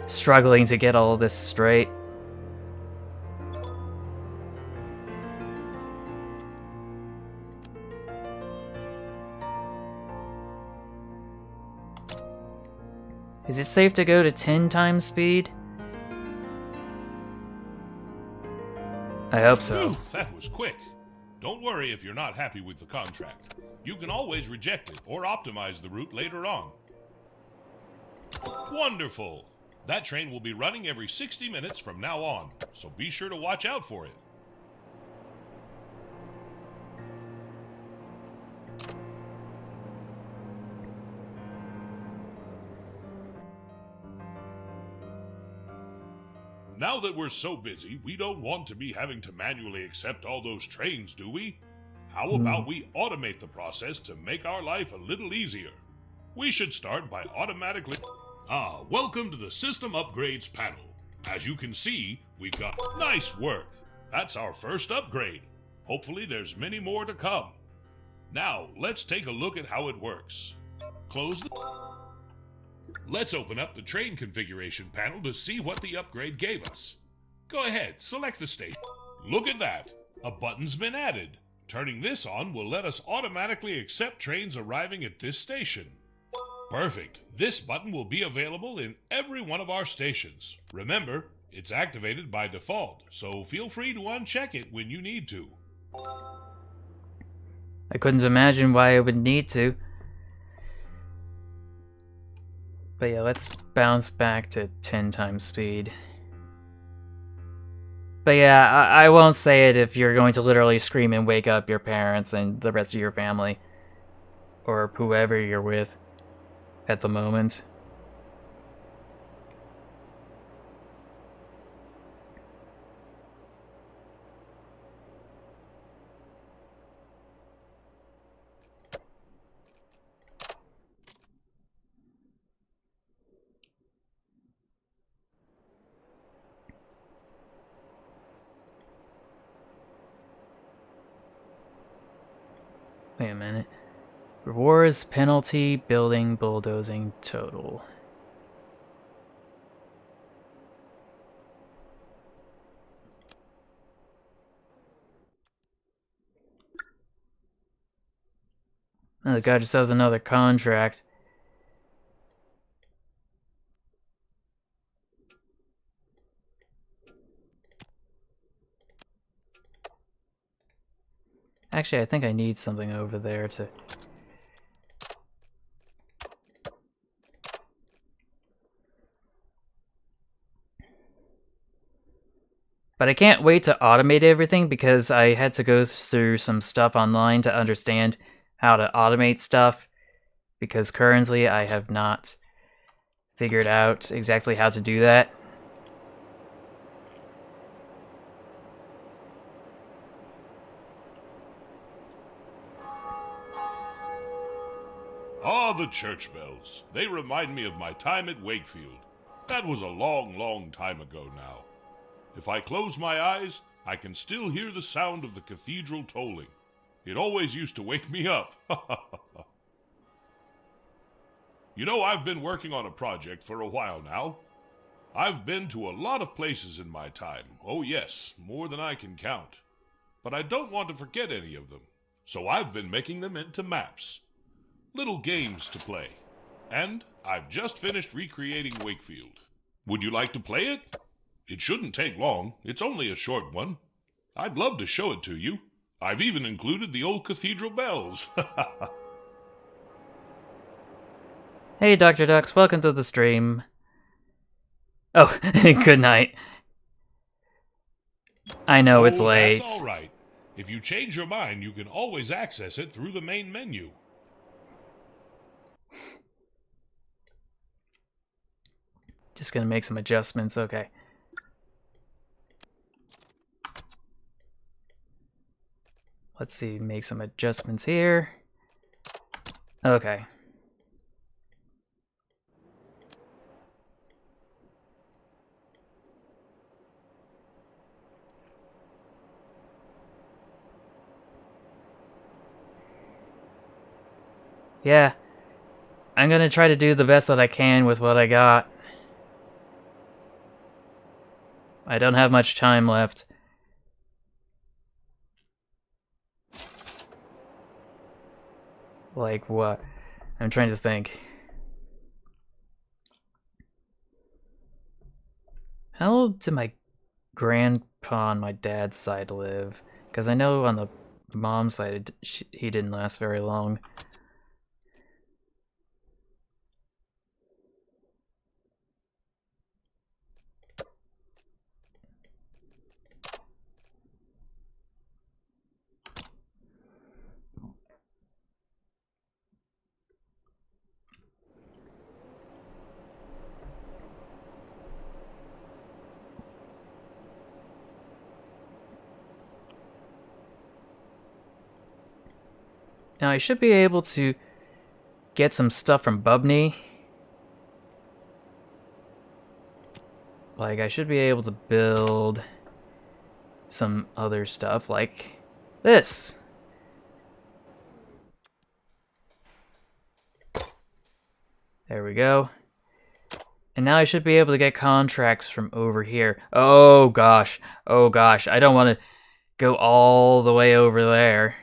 struggling to get all of this straight. Is it safe to go to 10 times speed? I hope so. Phew, that was quick. Don't worry if you're not happy with the contract. You can always reject it or optimize the route later on. Wonderful! That train will be running every 60 minutes from now on, so be sure to watch out for it. Now that we're so busy, we don't want to be having to manually accept all those trains, do we? How about we automate the process to make our life a little easier? We should start by automatically... welcome to the System Upgrades panel. As you can see, we've got... Nice work! That's our first upgrade. Hopefully there's many more to come. Now, let's take a look at how it works. Close the... Let's open up the train configuration panel to see what the upgrade gave us. Go ahead, select the station. Look at that! A button's been added. Turning this on will let us automatically accept trains arriving at this station. Perfect. This button will be available in every one of our stations. Remember, it's activated by default, so feel free to uncheck it when you need to. I couldn't imagine why I would need to. But yeah, let's bounce back to 10 times speed. But yeah, I won't say it if you're going to literally scream and wake up your parents and the rest of your family. Or whoever you're with at the moment. Wait a minute. Rewards, penalty, building, bulldozing, total. Oh, the guy just has another contract. Actually, I think I need something over there to... But I can't wait to automate everything because I had to go through some stuff online to understand how to automate stuff, because currently I have not figured out exactly how to do that. Ah, the church bells. They remind me of my time at Wakefield. That was a long, long time ago now. If I close my eyes, I can still hear the sound of the cathedral tolling. It always used to wake me up. You know, I've been working on a project for a while now. I've been to a lot of places in my time. Oh yes, more than I can count. But I don't want to forget any of them. So I've been making them into maps. Little games to play. And I've just finished recreating Wakefield. Would you like to play it? It shouldn't take long. It's only a short one. I'd love to show it to you. I've even included the old cathedral bells. Hey, Dr. Ducks, welcome to the stream. Oh, good night. I know it's late. That's all right. If you change your mind, you can always access it through the main menu. Just gonna make some adjustments, okay. Let's see, make some adjustments here. Okay. Yeah, I'm gonna try to do the best that I can with what I got. I don't have much time left. Like what? I'm trying to think. How old did my grandpa on my dad's side live? Because I know on the mom's side he didn't last very long. Now I should be able to get some stuff from Bubney. Like, I should be able to build some other stuff like this. There we go. And now I should be able to get contracts from over here. Oh gosh, I don't want to go all the way over there.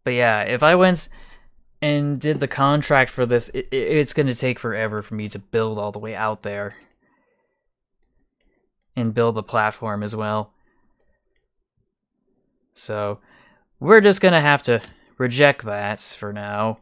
But yeah, if I went and did the contract for this, it's going to take forever for me to build all the way out there. And build the platform as well. So, we're just going to have to reject that for now.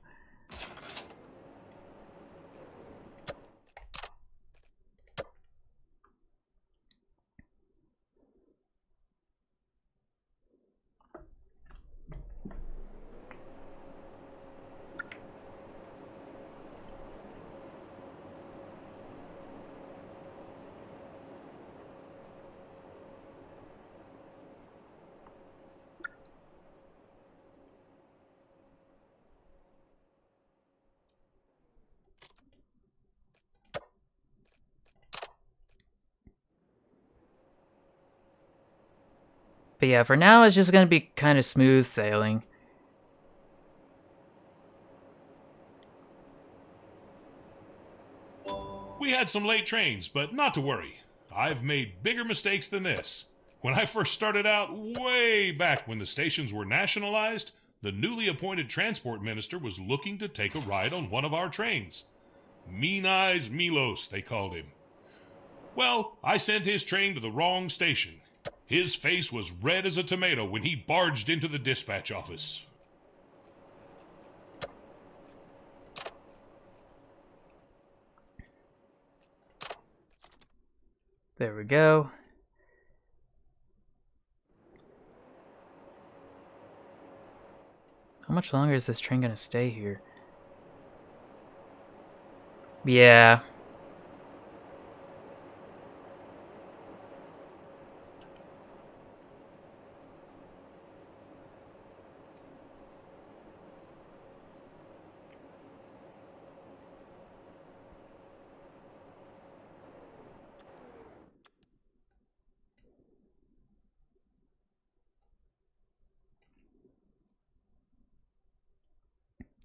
But yeah, for now it's just going to be kind of smooth sailing. We had some late trains, but not to worry. I've made bigger mistakes than this. When I first started out, way back when the stations were nationalized, the newly appointed transport minister was looking to take a ride on one of our trains. Mean Eyes Milos, they called him. Well, I sent his train to the wrong station. His face was red as a tomato when he barged into the dispatch office. There we go. How much longer is this train gonna stay here? Yeah.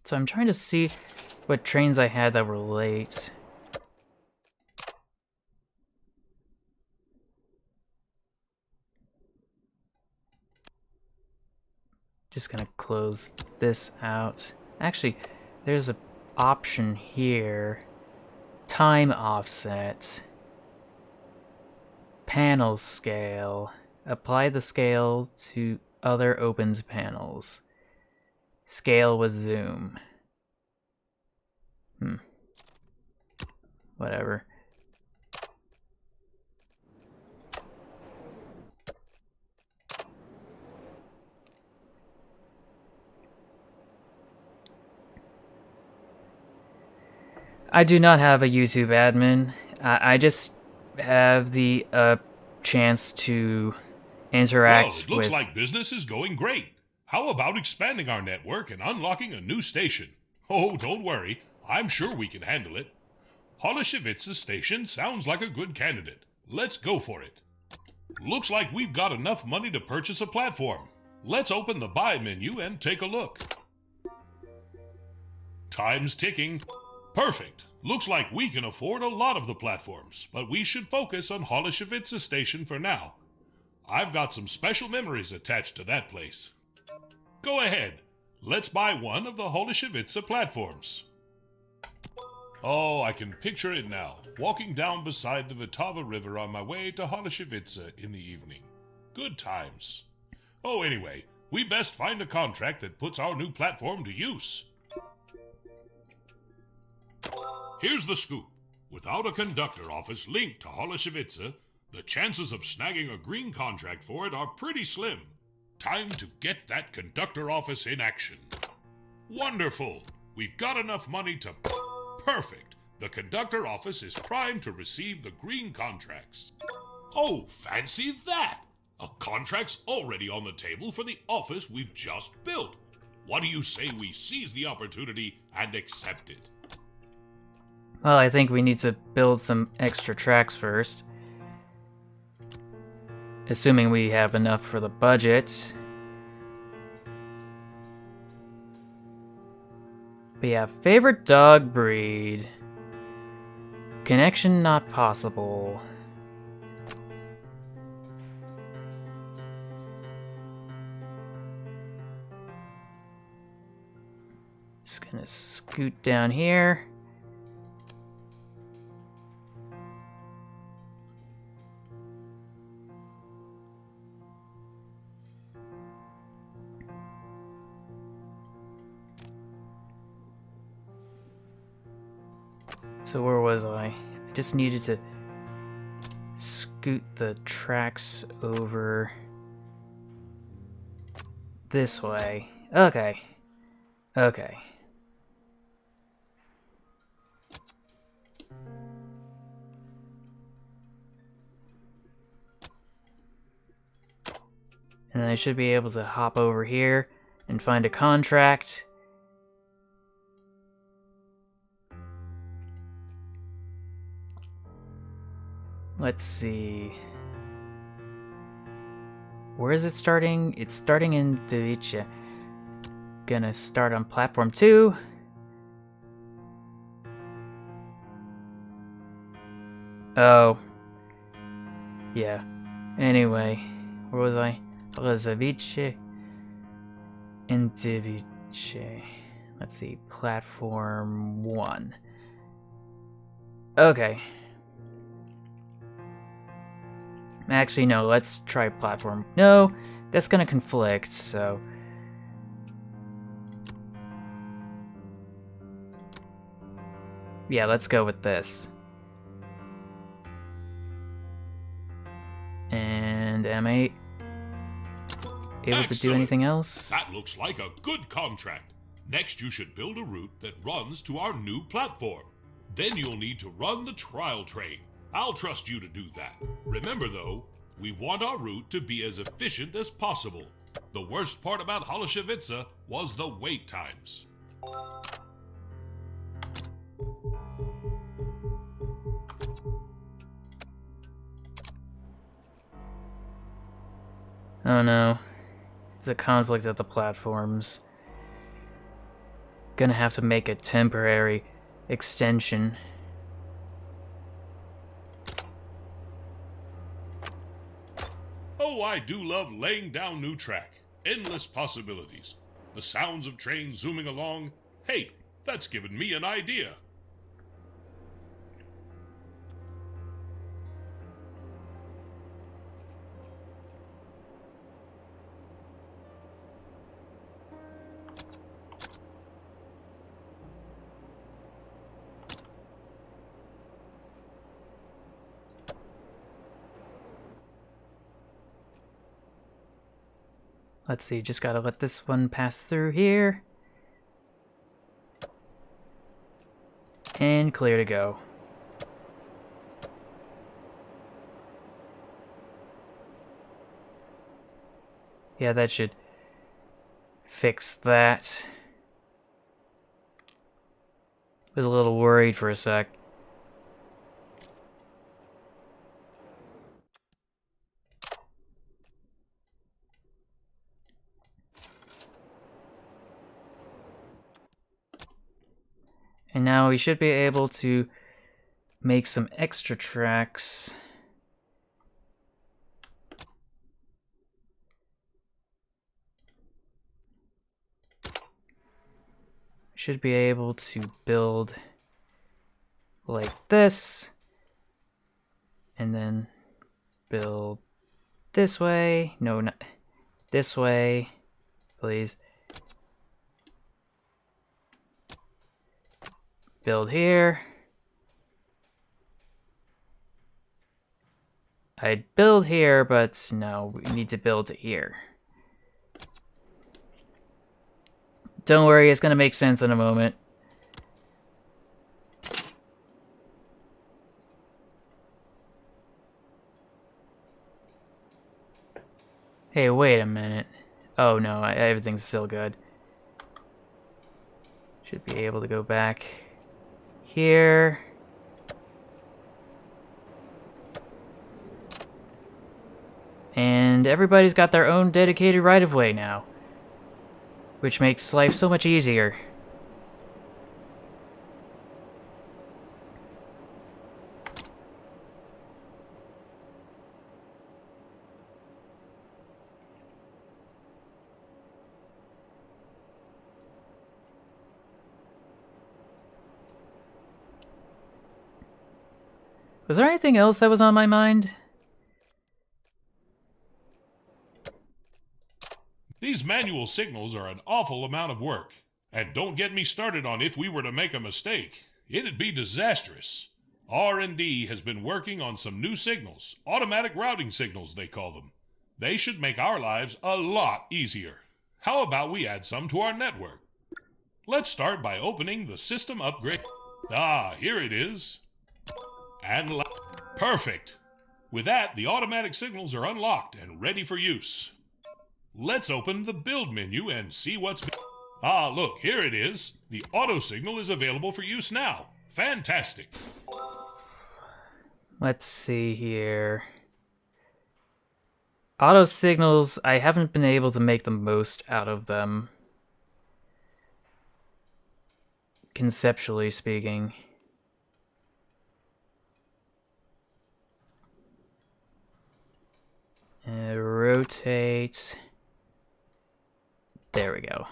So I'm trying to see what trains I had that were late. Just gonna close this out. Actually, there's an option here. Time offset. Panel scale. Apply the scale to other opened panels. Scale with zoom. Whatever. I do not have a YouTube admin. I just have the chance to interact Well, it looks with... like business is going great. How about expanding our network and unlocking a new station? Oh, don't worry. I'm sure we can handle it. Holishevitsa station sounds like a good candidate. Let's go for it. Looks like we've got enough money to purchase a platform. Let's open the buy menu and take a look. Time's ticking. Perfect. Looks like we can afford a lot of the platforms, but we should focus on Holishevitsa station for now. I've got some special memories attached to that place. Go ahead. Let's buy one of the Holishevitsa platforms. Oh, I can picture it now. Walking down beside the Vitava River on my way to Holishevitsa in the evening. Good times. Oh, anyway, we best find a contract that puts our new platform to use. Here's the scoop. Without a conductor office linked to Holishevitsa, the chances of snagging a green contract for it are pretty slim. Time to get that conductor office in action. Wonderful! We've got enough money to... Perfect! The conductor office is primed to receive the green contracts. Oh, fancy that! A contract's already on the table for the office we've just built. What do you say we seize the opportunity and accept it? Well, I think we need to build some extra tracks first. Assuming we have enough for the budget. But yeah, favorite dog breed. Connection not possible. Just gonna scoot down here. So where was I? I just needed to scoot the tracks over this way. Okay. Okay. And then I should be able to hop over here and find a contract. Let's see. Where is it starting? It's starting in Device. Gonna start on platform 2. Oh. Yeah. Anyway, where was I? Rezavice. In Device. Let's see. Platform 1. Okay. Actually, no, let's try platform. No, that's gonna conflict, so... Yeah, let's go with this. And am I able to do anything else? That looks like a good contract. Next, you should build a route that runs to our new platform. Then you'll need to run the trial train. I'll trust you to do that. Remember, though, we want our route to be as efficient as possible. The worst part about Holoshevica was the wait times. Oh no. There's a conflict at the platforms. Gonna have to make a temporary extension. Oh, I do love laying down new track. Endless possibilities. The sounds of trains zooming along. Hey, that's given me an idea. Let's see, just gotta let this one pass through here. And clear to go. Yeah, that should fix that. Was a little worried for a sec. And now we should be able to make some extra tracks. Should be able to build like this. And then build this way. No, not this way, please. Build here. I'd build here, but no, we need to build here. Don't worry, it's gonna make sense in a moment. Hey, wait a minute. Oh no, everything's still good. Should be able to go back here. And everybody's got their own dedicated right-of-way now, which makes life so much easier. Was there anything else that was on my mind? These manual signals are an awful amount of work. And don't get me started on if we were to make a mistake. It'd be disastrous. R&D has been working on some new signals, automatic routing signals they call them. They should make our lives a lot easier. How about we add some to our network? Let's start by opening the system upgrade. Ah, here it is. And perfect. With that, the automatic signals are unlocked and ready for use. Let's open the build menu and see what's... Ah, look, here it is. The auto signal is available for use now. Fantastic. Let's see here. Auto signals, I haven't been able to make the most out of them. Conceptually speaking. Rotate. There we go.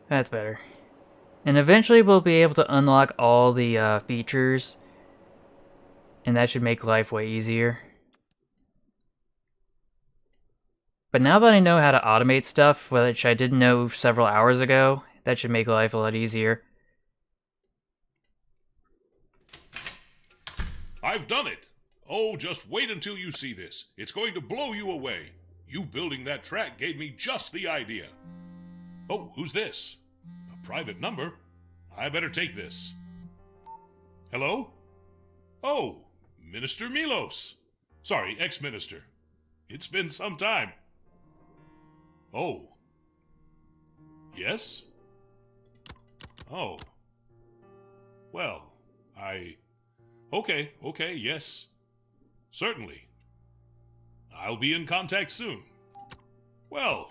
That's better. And eventually we'll be able to unlock all the features, and that should make life way easier. But now that I know how to automate stuff, which I didn't know several hours ago, that should make life a lot easier. I've done it! Oh, just wait until you see this. It's going to blow you away. You building that track gave me just the idea. Oh, who's this? A private number? I better take this. Hello? Oh, Minister Milos. Sorry, ex-minister. It's been some time. Oh. Yes? Oh. Well, Okay, yes. Certainly. I'll be in contact soon. Well,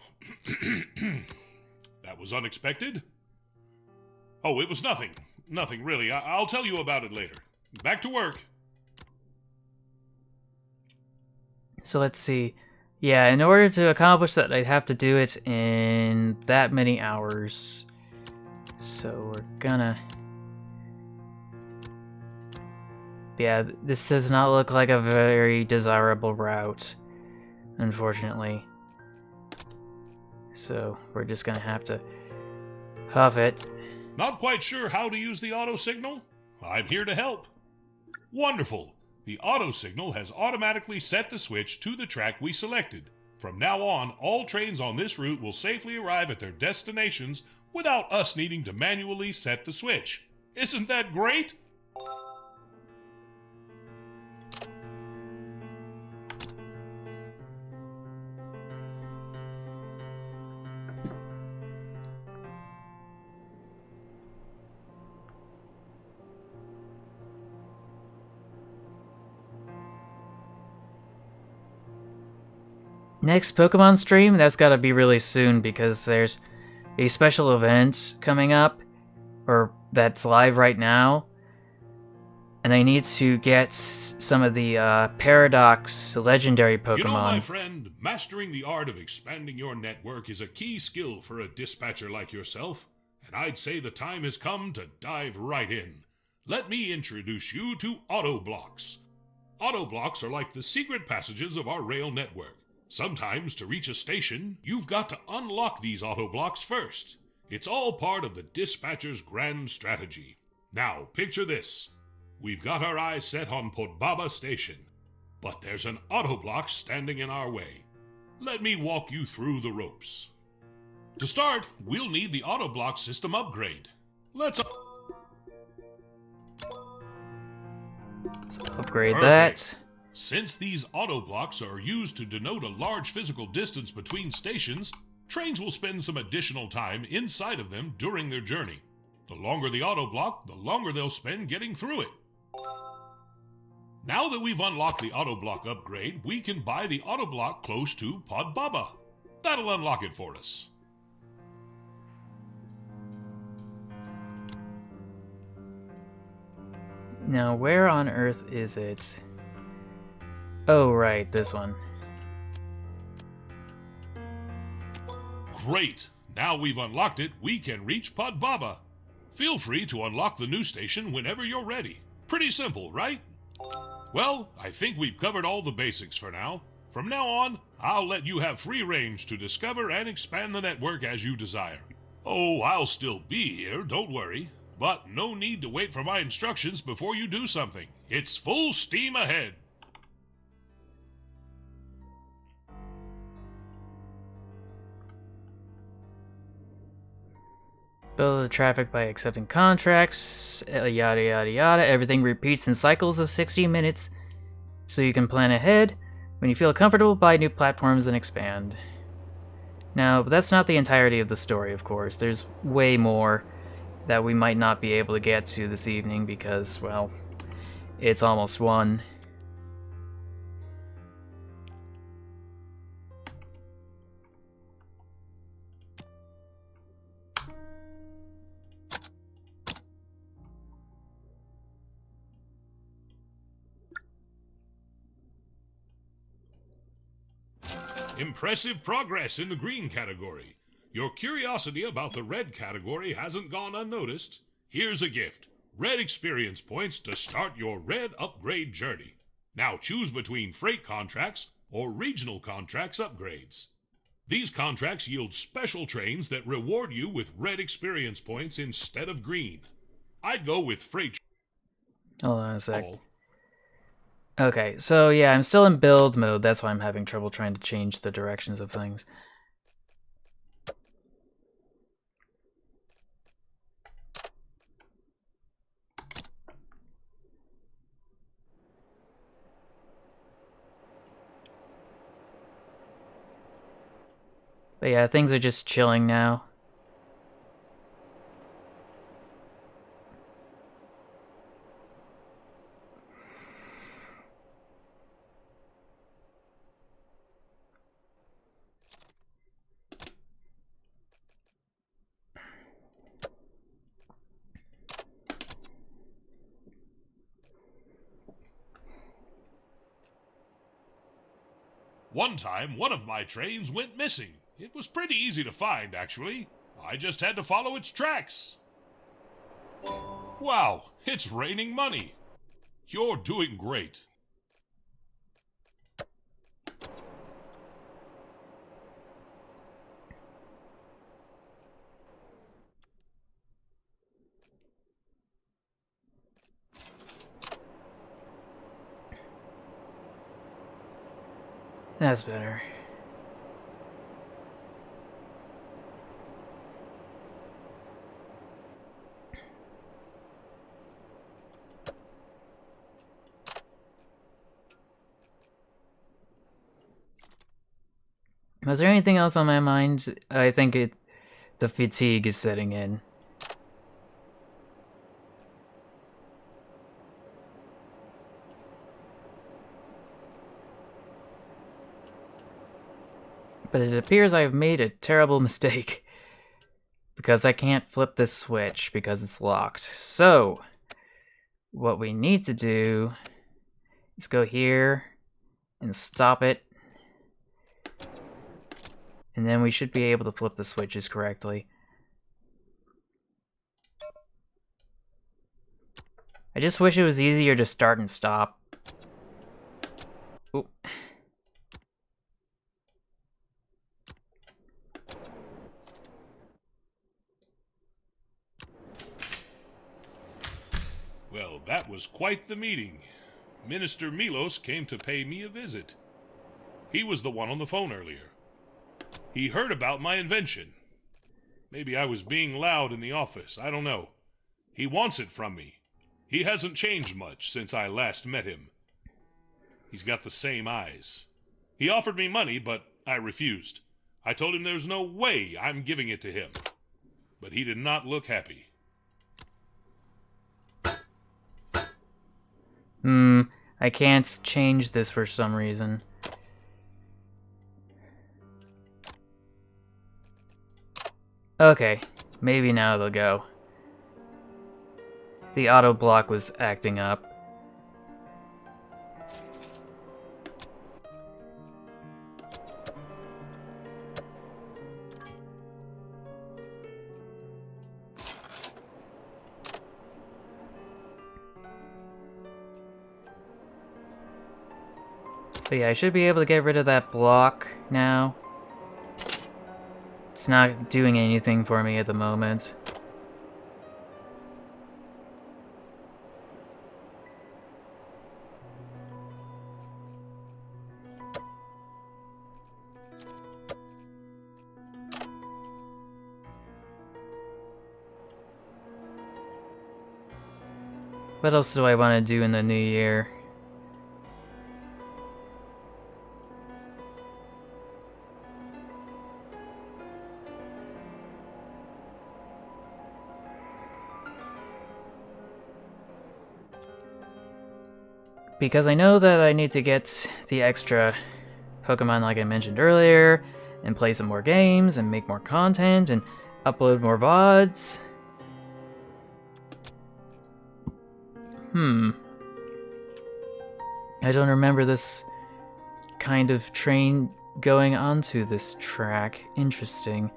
that was unexpected. Oh, it was nothing. Nothing, really. I'll tell you about it later. Back to work. So let's see. Yeah, in order to accomplish that, I'd have to do it in that many hours. So we're gonna... Yeah, this does not look like a very desirable route, unfortunately. So we're just gonna have to huff it. Not quite sure how to use the auto signal? I'm here to help. Wonderful! The auto signal has automatically set the switch to the track we selected. From now on, all trains on this route will safely arrive at their destinations without us needing to manually set the switch. Isn't that great? Next Pokemon stream, that's gotta be really soon because there's a special event coming up, or that's live right now, and I need to get some of the Paradox legendary Pokemon. You know, my friend, mastering the art of expanding your network is a key skill for a dispatcher like yourself, and I'd say the time has come to dive right in. Let me introduce you to Autoblocks. Autoblocks are like the secret passages of our rail network. Sometimes, to reach a station, you've got to unlock these Autoblocks first. It's all part of the dispatcher's grand strategy. Now, picture this. We've got our eyes set on Podbaba Station, but there's an Autoblock standing in our way. Let me walk you through the ropes. To start, we'll need the Autoblock system upgrade. Let's upgrade Perfect. that. Since these Autoblocks are used to denote a large physical distance between stations, trains will spend some additional time inside of them during their journey. The longer the Autoblock, the longer they'll spend getting through it. Now that we've unlocked the Autoblock upgrade, we can buy the Autoblock close to Podbaba. That'll unlock it for us. Now, where on earth is it? Oh, right, this one. Great! Now we've unlocked it, we can reach Podbaba. Feel free to unlock the new station whenever you're ready. Pretty simple, right? Well, I think we've covered all the basics for now. From now on, I'll let you have free range to discover and expand the network as you desire. Oh, I'll still be here, don't worry. But no need to wait for my instructions before you do something. It's full steam ahead. Build the traffic by accepting contracts, yada yada yada. Everything repeats in cycles of 60 minutes, so you can plan ahead. When you feel comfortable, buy new platforms and expand. Now, but that's not the entirety of the story, of course. There's way more that we might not be able to get to this evening because, well, it's almost 1. Impressive progress in the green category. Your curiosity about the red category hasn't gone unnoticed. Here's a gift. Red experience points to start your red upgrade journey. Now choose between freight contracts or regional contracts upgrades. These contracts yield special trains that reward you with red experience points instead of green. I'd go with freight. Hold on a sec. Okay, so yeah, I'm still in build mode. That's why I'm having trouble trying to change the directions of things. But yeah, things are just chilling now. One time, one of my trains went missing. It was pretty easy to find, actually. I just had to follow its tracks. Wow, it's raining money. You're doing great. That's better. Was there anything else on my mind? I think the fatigue is setting in. But it appears I've made a terrible mistake. Because I can't flip this switch because it's locked. So, what we need to do is go here and stop it. And then we should be able to flip the switches correctly. I just wish it was easier to start and stop. Ooh. Well, that was quite the meeting. Minister Milos came to pay me a visit. He was the one on the phone earlier. He heard about my invention. Maybe I was being loud in the office, I don't know. He wants it from me. He hasn't changed much since I last met him. He's got the same eyes. He offered me money, but I refused. I told him there's no way I'm giving it to him. But he did not look happy. I can't change this for some reason. Okay, maybe now they'll go. The auto block was acting up. But yeah, I should be able to get rid of that block now. It's not doing anything for me at the moment. What else do I want to do in the new year? Because I know that I need to get the extra Pokemon like I mentioned earlier, and play some more games, and make more content, and upload more VODs. I don't remember this kind of train going onto this track. Interesting.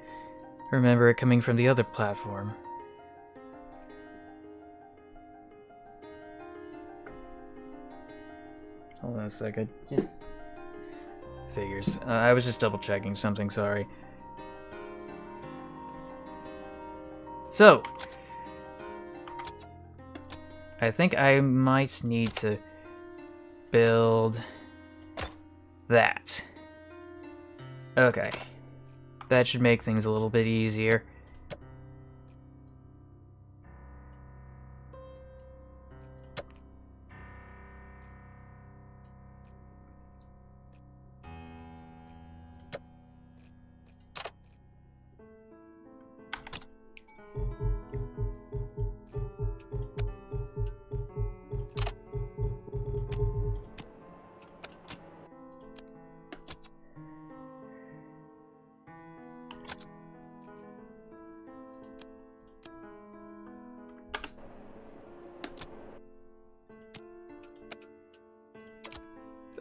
remember it coming from the other platform. Hold on a second. Just figures. I was just double checking something, sorry. So, I think I might need to build that. Okay. That should make things a little bit easier.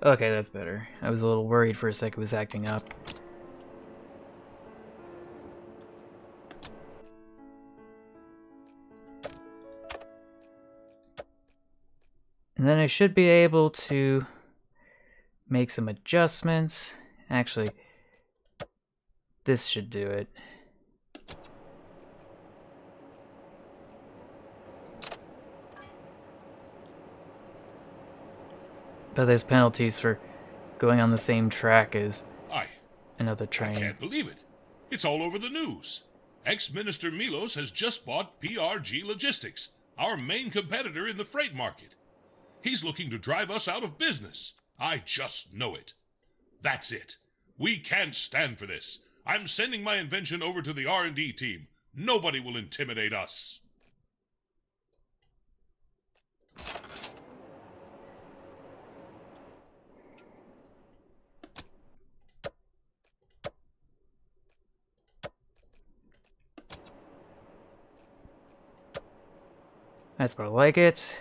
Okay, that's better. I was a little worried for a sec it was acting up. And then I should be able to make some adjustments. Actually, this should do it. But there's penalties for going on the same track as another train. I can't believe it. It's all over the news. Ex-Minister Milos has just bought PRG Logistics, our main competitor in the freight market. He's looking to drive us out of business. I just know it. That's it. We can't stand for this. I'm sending my invention over to the R&D team. Nobody will intimidate us. That's more like it.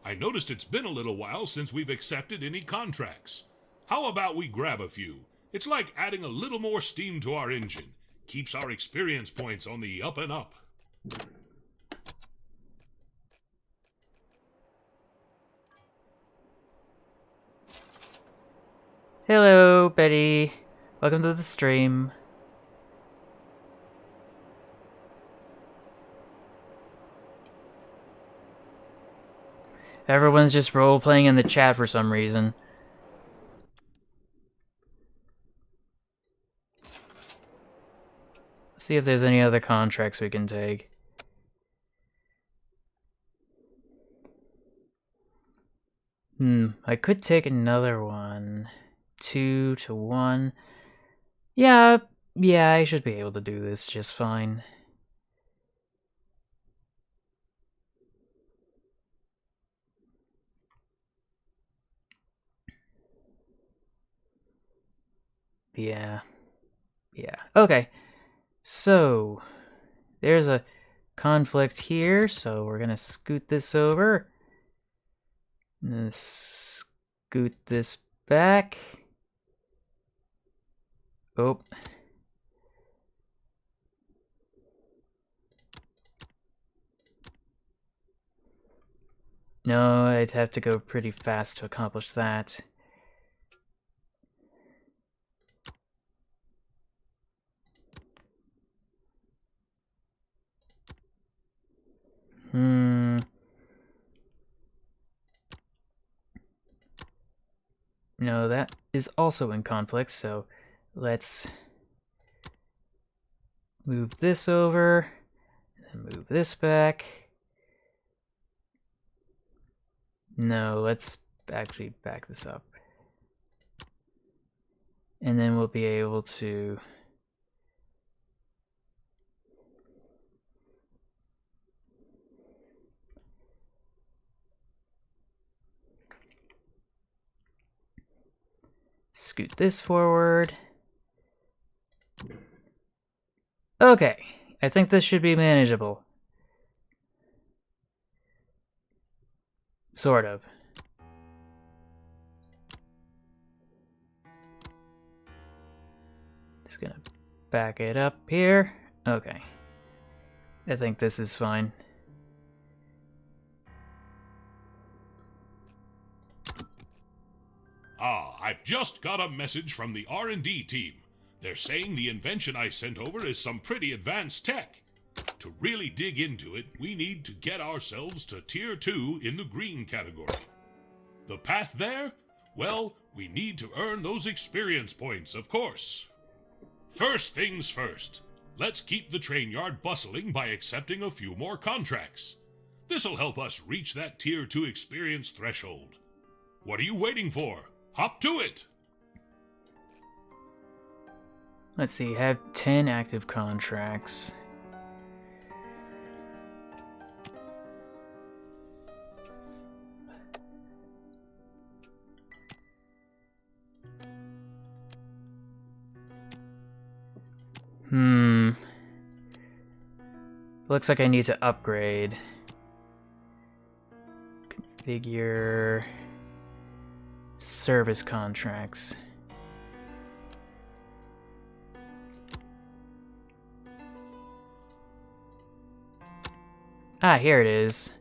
I noticed it's been a little while since we've accepted any contracts. How about we grab a few? It's like adding a little more steam to our engine. Keeps our experience points on the up and up. Hello, Betty. Welcome to the stream. Everyone's just role-playing in the chat for some reason. Let's see if there's any other contracts we can take. I could take another one. 2 to 1. Yeah, I should be able to do this just fine. Yeah. Okay. So, there's a conflict here, so we're gonna scoot this over. Scoot this back. Oh. No, I'd have to go pretty fast to accomplish that. No, that is also in conflict, so let's move this over, and move this back. No, let's actually back this up. And then we'll be able to scoot this forward, Okay, I think this should be manageable. Sort of. Just gonna back it up here. Okay. I think this is fine. Ah, I've just got a message from the R&D team. They're saying the invention I sent over is some pretty advanced tech. To really dig into it, we need to get ourselves to Tier 2 in the green category. The path there? Well, we need to earn those experience points, of course. First things first. Let's keep the train yard bustling by accepting a few more contracts. This'll help us reach that Tier 2 experience threshold. What are you waiting for? Hop to it! Let's see, have 10 active contracts. Looks like I need to upgrade. Configure service contracts. Ah, here it is.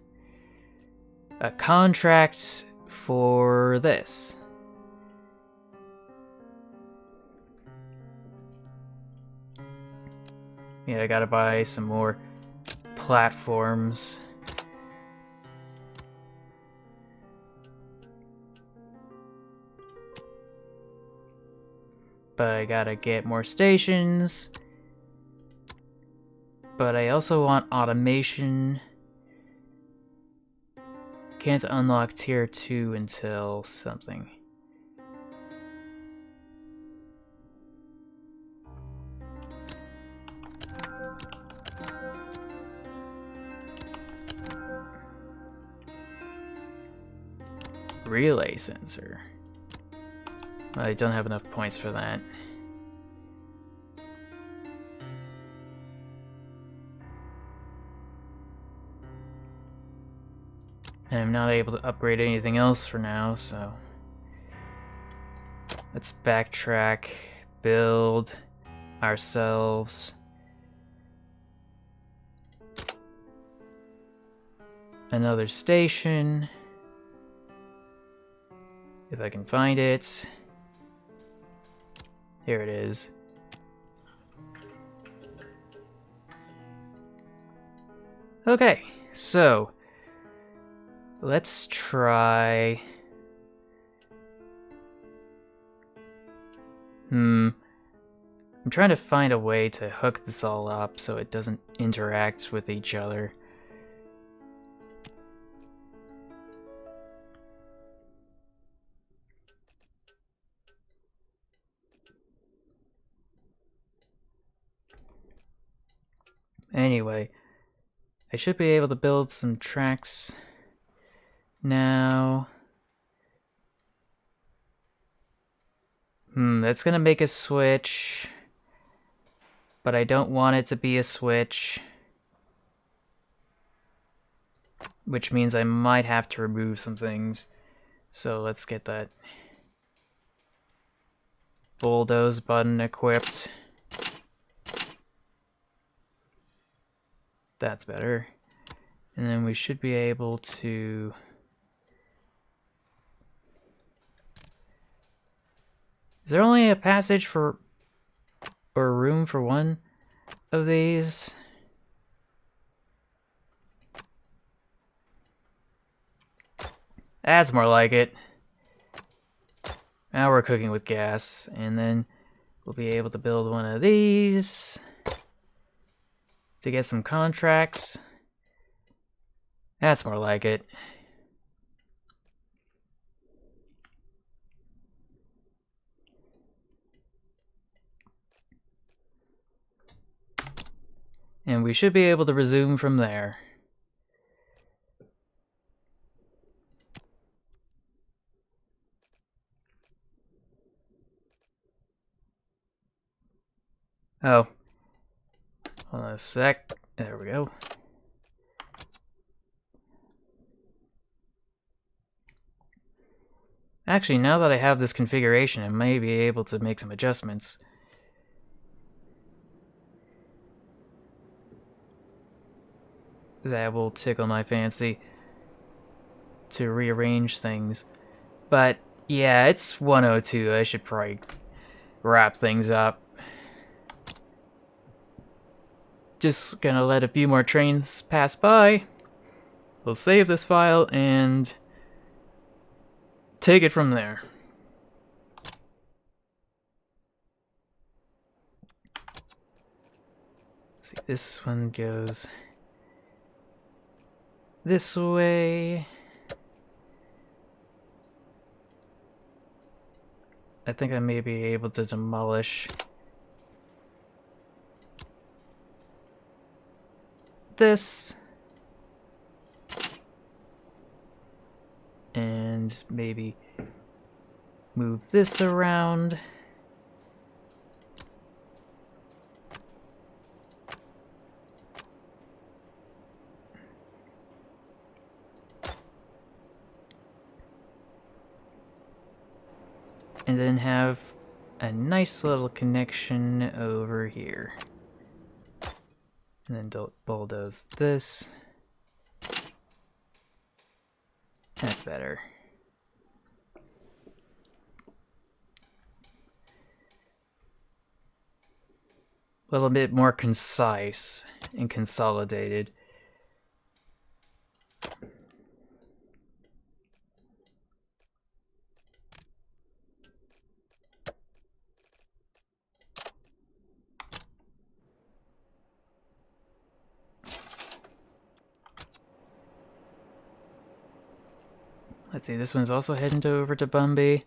A contract for this. Yeah, I gotta buy some more platforms. But I gotta get more stations. But I also want automation. Can't unlock tier 2 until something. Relay sensor. I don't have enough points for that. And I'm not able to upgrade anything else for now, so let's backtrack, build ourselves another station, if I can find it. Here it is. Okay, so let's try. I'm trying to find a way to hook this all up so it doesn't interact with each other. Anyway, I should be able to build some tracks now. That's gonna make a switch, but I don't want it to be a switch, which means I might have to remove some things. So let's get that bulldoze button equipped. That's better. And then we should be able to... Is there only a passage for... or room for one of these? That's more like it. Now we're cooking with gas. And then we'll be able to build one of these to get some contracts. That's more like it. And we should be able to resume from there. Oh. Hold on a sec. There we go. Actually, now that I have this configuration, I may be able to make some adjustments. That will tickle my fancy to rearrange things. But yeah, it's 102. I should probably wrap things up. Just gonna let a few more trains pass by. We'll save this file and take it from there. Let's see, this one goes this way. I think I may be able to demolish this. And maybe move this around. And then have a nice little connection over here. And then bulldoze this. That's better. A little bit more concise and consolidated. Let's see, this one's also heading over to Bumby.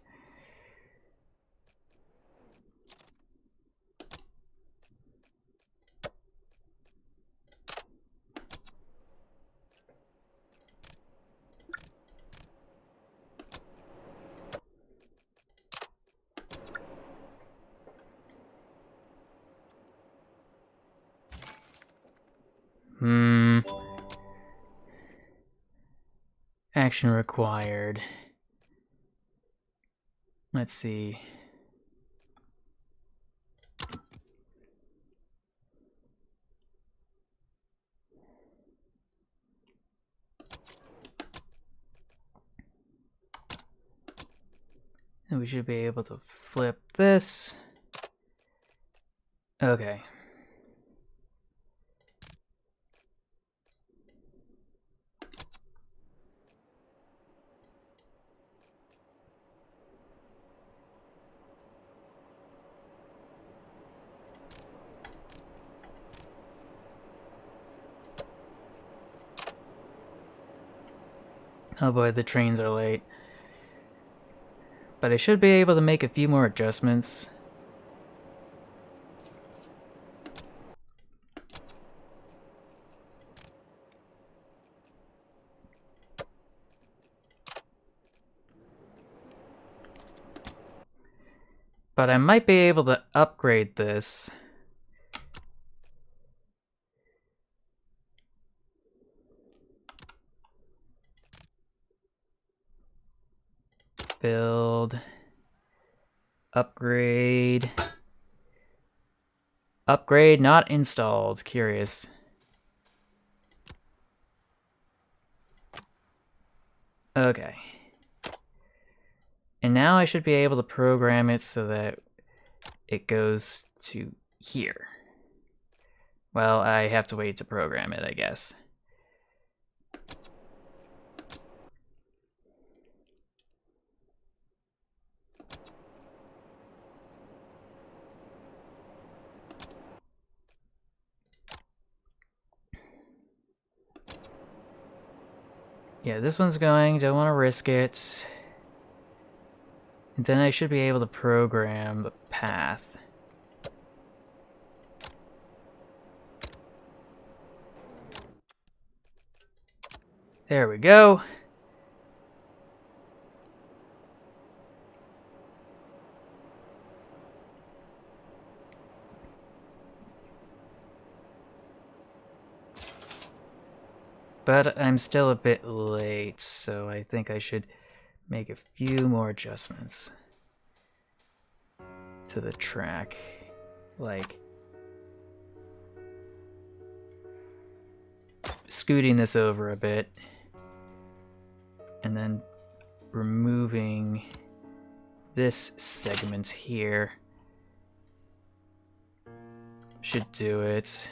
Action required. Let's see. And we should be able to flip this. Okay. Oh boy, the trains are late. But I should be able to make a few more adjustments. But I might be able to upgrade this. Build. Upgrade. Upgrade not installed. Curious. Okay. And now I should be able to program it so that it goes to here. Well, I have to wait to program it, I guess. Yeah, this one's going, don't want to risk it. And then I should be able to program the path. There we go. But I'm still a bit late, so I think I should make a few more adjustments to the track. Like scooting this over a bit and then removing this segment here should do it.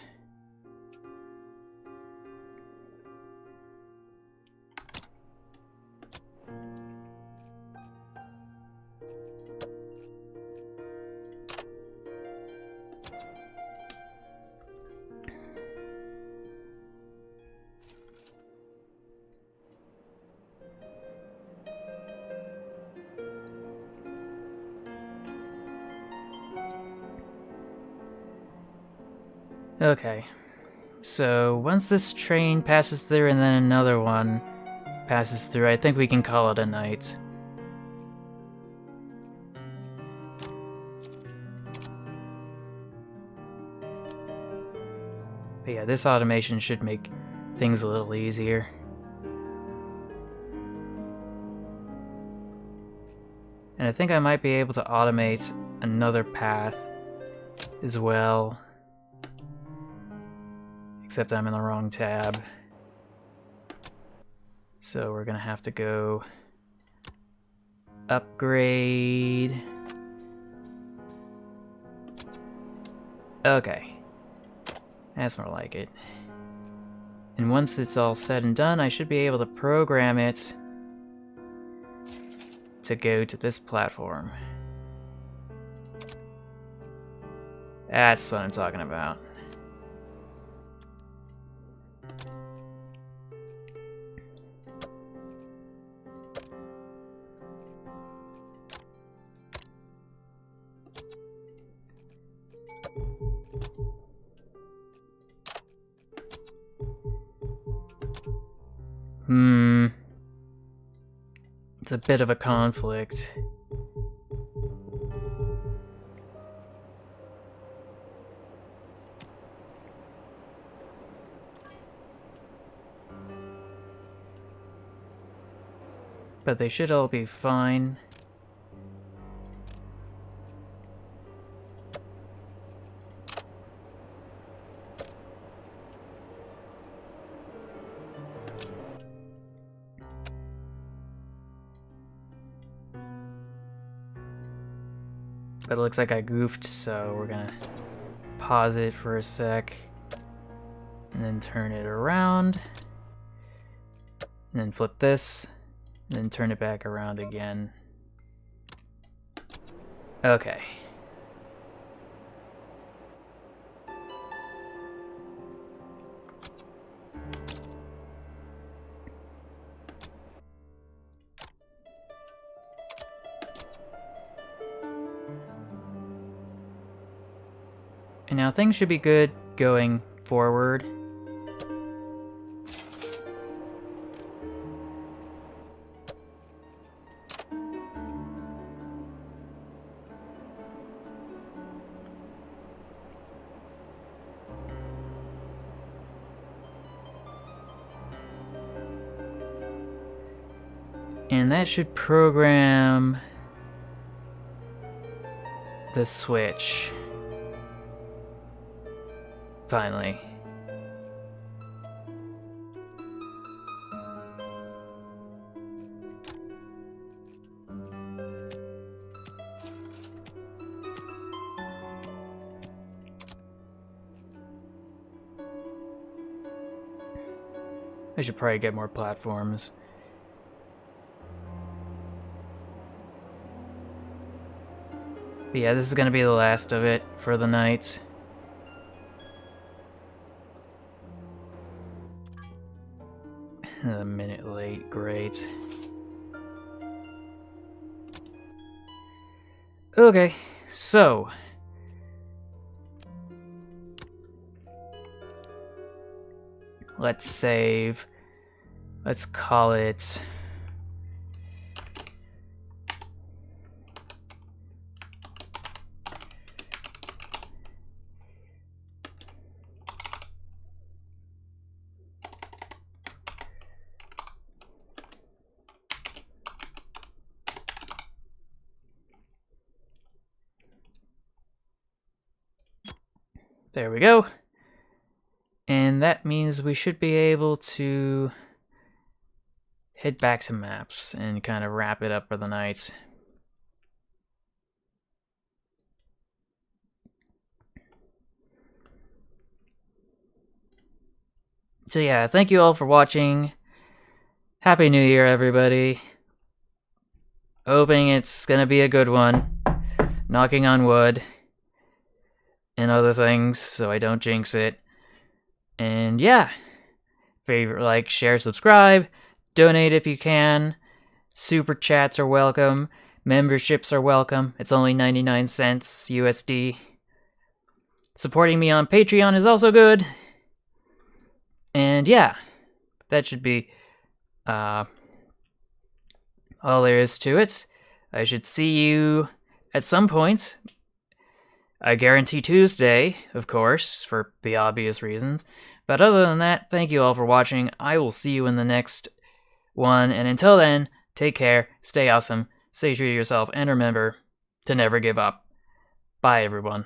Okay, so once this train passes through and then another one passes through, I think we can call it a night. But yeah, this automation should make things a little easier. And I think I might be able to automate another path as well. Except I'm in the wrong tab. So we're gonna have to go upgrade. Okay. That's more like it. And once it's all said and done, I should be able to program it to go to this platform. That's what I'm talking about. It's a bit of a conflict. But they should all be fine. But it looks like I goofed, so we're gonna pause it for a sec. And then turn it around. And then flip this. And then turn it back around again. Okay. And now things should be good going forward. And that should program the switch. Finally. I should probably get more platforms. But yeah, this is gonna be the last of it for the night. A minute late, great. Okay, so let's save. Let's call it There we go. And that means we should be able to head back to maps and kind of wrap it up for the night. So yeah, thank you all for watching. Happy New Year, everybody. Hoping it's gonna be a good one. Knocking on wood. And other things, so I don't jinx it. And yeah. Favorite, like, share, subscribe. Donate if you can. Super chats are welcome. Memberships are welcome. It's only 99 cents USD. Supporting me on Patreon is also good. And yeah, that should be all there is to it. I should see you at some point. I guarantee Tuesday, of course, for the obvious reasons. But other than that, thank you all for watching. I will see you in the next one. And until then, take care, stay awesome, stay true to yourself, and remember to never give up. Bye, everyone.